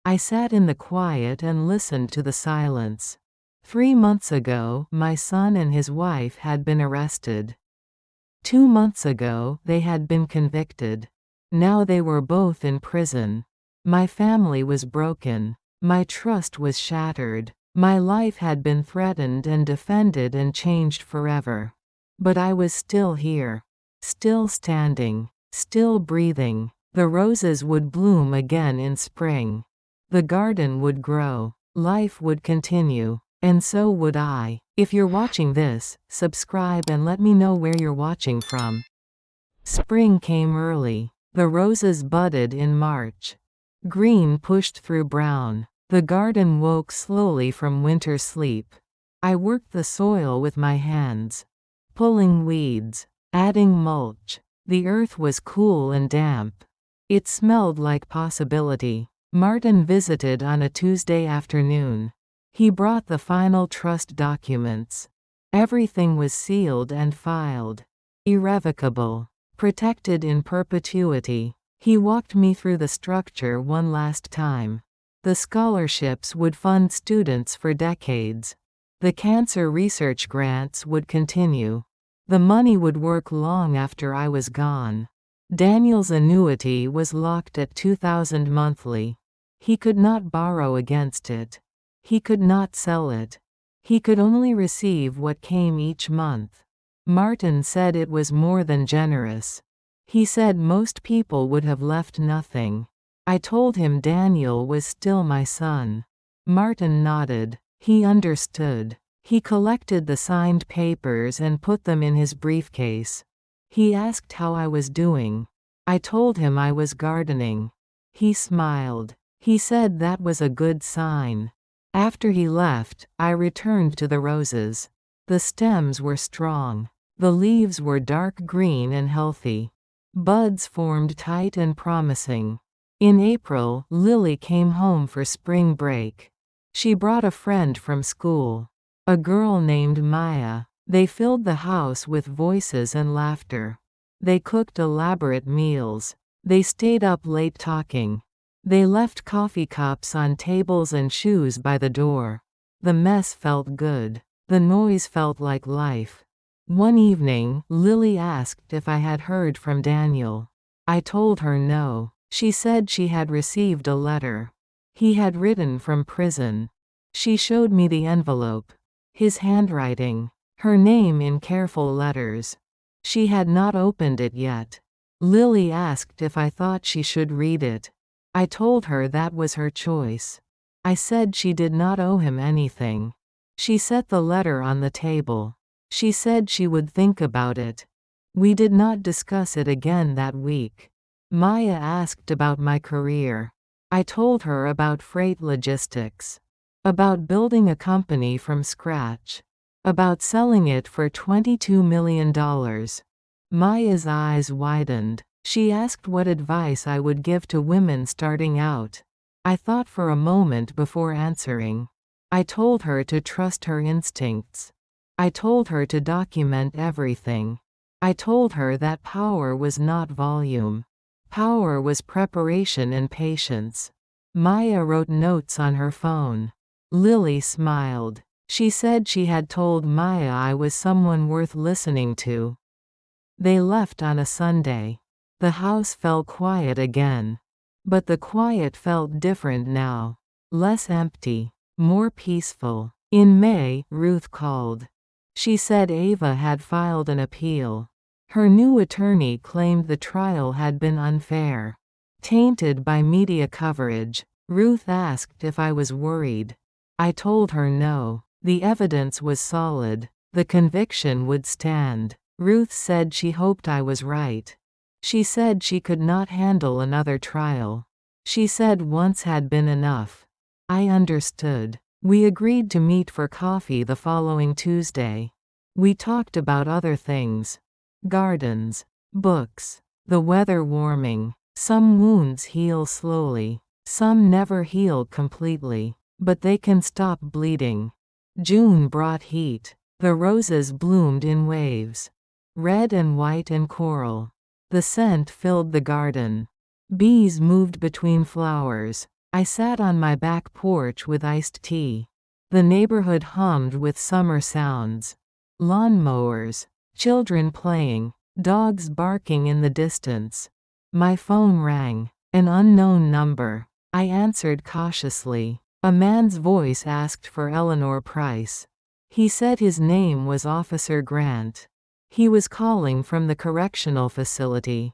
[SPEAKER 1] I sat in the quiet and listened to the silence. 3 months ago, my son and his wife had been arrested. 2 months ago, they had been convicted. Now they were both in prison. My family was broken. My trust was shattered. My life had been threatened and defended and changed forever. But I was still here. Still standing. Still breathing. The roses would bloom again in spring. The garden would grow. Life would continue. And so would I. If you're watching this, subscribe and let me know where you're watching from. Spring came early. The roses budded in March. Green pushed through brown. The garden woke slowly from winter sleep. I worked the soil with my hands. Pulling weeds. Adding mulch. The earth was cool and damp. It smelled like possibility. Martin visited on a Tuesday afternoon. He brought the final trust documents. Everything was sealed and filed. Irrevocable. Protected in perpetuity. He walked me through the structure one last time. The scholarships would fund students for decades. The cancer research grants would continue. The money would work long after I was gone. Daniel's annuity was locked at $2,000 monthly. He could not borrow against it. He could not sell it. He could only receive what came each month. Martin said it was more than generous. He said most people would have left nothing. I told him Daniel was still my son. Martin nodded. He understood. He collected the signed papers and put them in his briefcase. He asked how I was doing. I told him I was gardening. He smiled. He said that was a good sign. After he left, I returned to the roses. The stems were strong. The leaves were dark green and healthy. Buds formed tight and promising. In April, Lily came home for spring break. She brought a friend from school. A girl named Maya. They filled the house with voices and laughter. They cooked elaborate meals. They stayed up late talking. They left coffee cups on tables and shoes by the door. The mess felt good. The noise felt like life. One evening, Lily asked if I had heard from Daniel. I told her no. She said she had received a letter. He had written from prison. She showed me the envelope. His handwriting. Her name in careful letters. She had not opened it yet. Lily asked if I thought she should read it. I told her that was her choice. I said she did not owe him anything. She set the letter on the table. She said she would think about it. We did not discuss it again that week. Maya asked about my career. I told her about freight logistics. About building a company from scratch. About selling it for $22 million. Maya's eyes widened. She asked what advice I would give to women starting out. I thought for a moment before answering. I told her to trust her instincts. I told her to document everything. I told her that power was not volume. Power was preparation and patience. Maya wrote notes on her phone. Lily smiled. She said she had told Maya I was someone worth listening to. They left on a Sunday. The house fell quiet again. But the quiet felt different now. Less empty. More peaceful. In May, Ruth called. She said Ava had filed an appeal. Her new attorney claimed the trial had been unfair. Tainted by media coverage. Ruth asked if I was worried. I told her no. The evidence was solid. The conviction would stand. Ruth said she hoped I was right. She said she could not handle another trial. She said once had been enough. I understood. We agreed to meet for coffee the following Tuesday. We talked about other things. Gardens. Books. The weather warming. Some wounds heal slowly. Some never heal completely. But they can stop bleeding. June brought heat. The roses bloomed in waves. Red and white and coral. The scent filled the garden. Bees moved between flowers. I sat on my back porch with iced tea. The neighborhood hummed with summer sounds. Lawnmowers. Children playing. Dogs barking in the distance. My phone rang. An unknown number. I answered cautiously. A man's voice asked for Eleanor Price. He said his name was Officer Grant. He was calling from the correctional facility.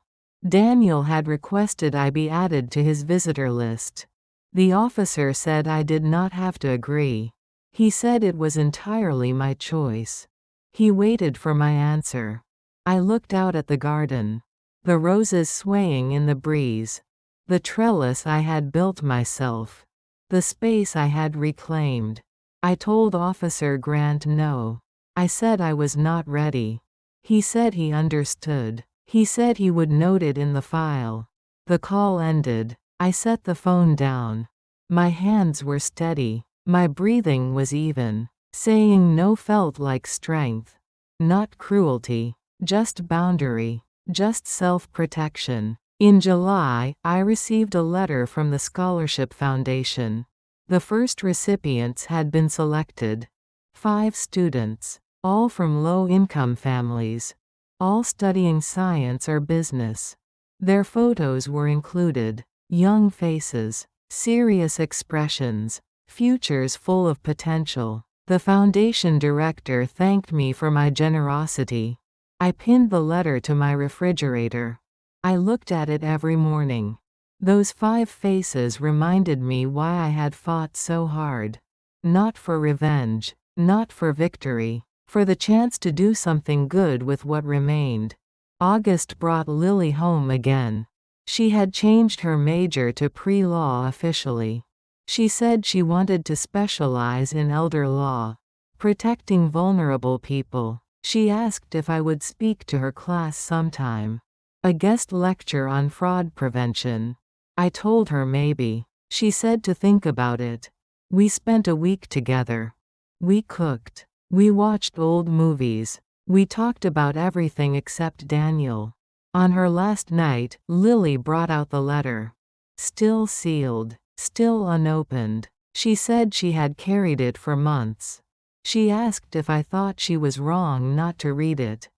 [SPEAKER 1] Daniel had requested I be added to his visitor list. The officer said I did not have to agree. He said it was entirely my choice. He waited for my answer. I looked out at the garden. The roses swaying in the breeze. The trellis I had built myself. The space I had reclaimed. I told Officer Grant no. I said I was not ready. He said he understood. He said he would note it in the file. The call ended. I set the phone down. My hands were steady. My breathing was even. Saying no felt like strength. Not cruelty. Just boundary. Just self-protection. In July, I received a letter from the Scholarship Foundation. The first recipients had been selected. 5 students. All from low-income families. All studying science or business. Their photos were included. Young faces. Serious expressions. Futures full of potential. The foundation director thanked me for my generosity. I pinned the letter to my refrigerator. I looked at it every morning. Those 5 faces reminded me why I had fought so hard. Not for revenge. Not for victory. For the chance to do something good with what remained. August brought Lily home again. She had changed her major to pre-law officially. She said she wanted to specialize in elder law. Protecting vulnerable people. She asked if I would speak to her class sometime. A guest lecture on fraud prevention. I told her maybe. She said to think about it. We spent a week together. We cooked. We watched old movies. We talked about everything except Daniel. On her last night, Lily brought out the letter. Still sealed. Still unopened. She said she had carried it for months. She asked if I thought she was wrong not to read it.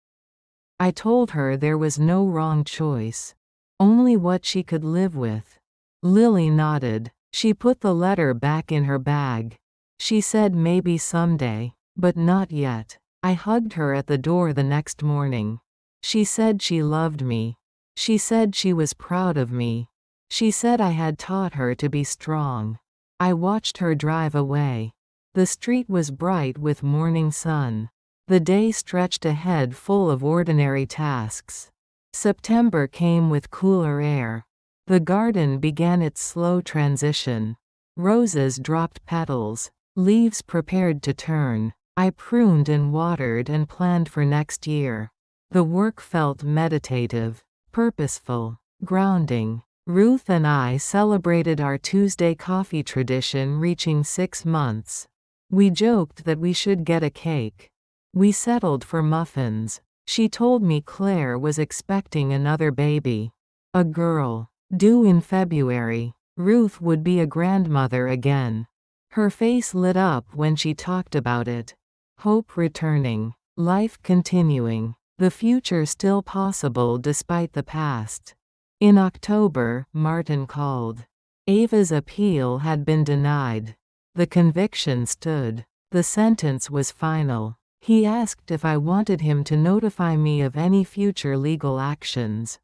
[SPEAKER 1] I told her there was no wrong choice. Only what she could live with. Lily nodded. She put the letter back in her bag. She said maybe someday. But not yet. I hugged her at the door the next morning. She said she loved me. She said she was proud of me. She said I had taught her to be strong. I watched her drive away. The street was bright with morning sun. The day stretched ahead full of ordinary tasks. September came with cooler air. The garden began its slow transition. Roses dropped petals. Leaves prepared to turn. I pruned and watered and planned for next year. The work felt meditative, purposeful, grounding. Ruth and I celebrated our Tuesday coffee tradition reaching 6 months. We joked that we should get a cake. We settled for muffins. She told me Claire was expecting another baby. A girl. Due in February. Ruth would be a grandmother again. Her face lit up when she talked about it. Hope returning. Life continuing. The future still possible despite the past. In October, Martin called. Ava's appeal had been denied. The conviction stood. The sentence was final. He asked if I wanted him to notify me of any future legal actions.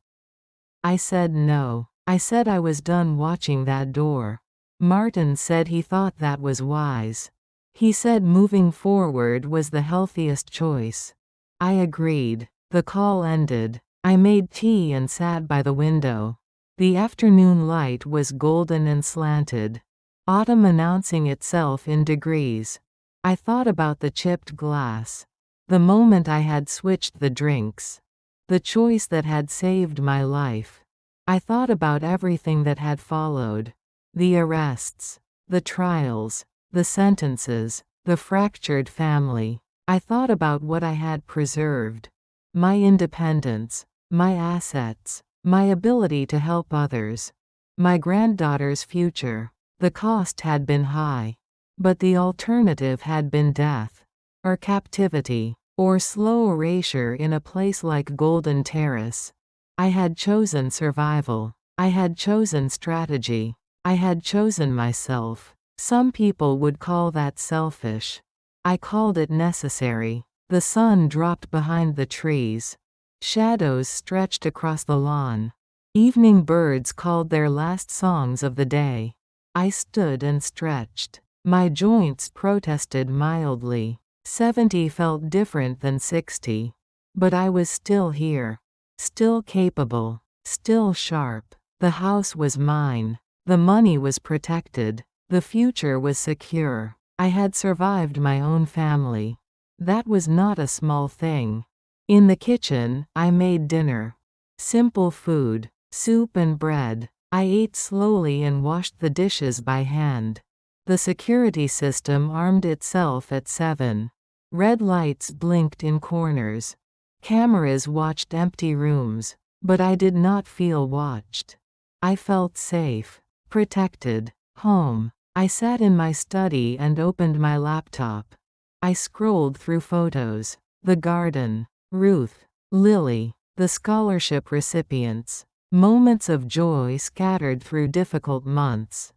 [SPEAKER 1] I said no. I said I was done watching that door. Martin said he thought that was wise. He said moving forward was the healthiest choice. I agreed. The call ended. I made tea and sat by the window. The afternoon light was golden and slanted. Autumn announcing itself in degrees. I thought about the chipped glass. The moment I had switched the drinks. The choice that had saved my life. I thought about everything that had followed. The arrests. The trials. The sentences. The fractured family. I thought about what I had preserved. My independence. My assets. My ability to help others. My granddaughter's future. The cost had been high. But the alternative had been death. Or captivity. Or slow erasure in a place like Golden Terrace. I had chosen survival. I had chosen strategy. I had chosen myself. Some people would call that selfish. I called it necessary. The sun dropped behind the trees. Shadows stretched across the lawn. Evening birds called their last songs of the day. I stood and stretched. My joints protested mildly. 70 felt different than 60. But I was still here. Still capable. Still sharp. The house was mine. The money was protected. The future was secure. I had survived my own family. That was not a small thing. In the kitchen, I made dinner. Simple food. Soup and bread. I ate slowly and washed the dishes by hand. The security system armed itself at 7. Red lights blinked in corners. Cameras watched empty rooms. But I did not feel watched. I felt safe. Protected. Home. I sat in my study and opened my laptop. I scrolled through photos. The garden. Ruth. Lily. The scholarship recipients. Moments of joy scattered through difficult months.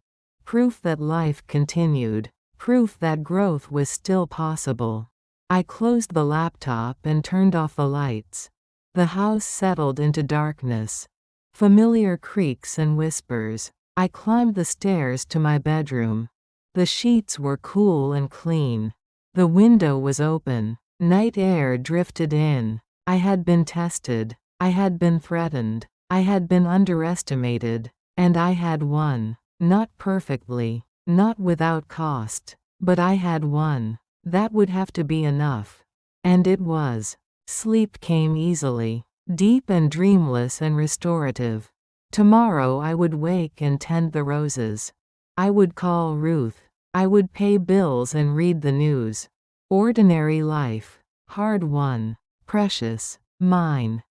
[SPEAKER 1] Proof that life continued. Proof that growth was still possible. I closed the laptop and turned off the lights. The house settled into darkness. Familiar creaks and whispers. I climbed the stairs to my bedroom. The sheets were cool and clean. The window was open. Night air drifted in. I had been tested. I had been threatened. I had been underestimated. And I had won. Not perfectly. Not without cost. But I had won. That would have to be enough. And it was. Sleep came easily. Deep and dreamless and restorative. Tomorrow I would wake and tend the roses. I would call Ruth. I would pay bills and read the news. Ordinary life. Hard won. Precious. Mine.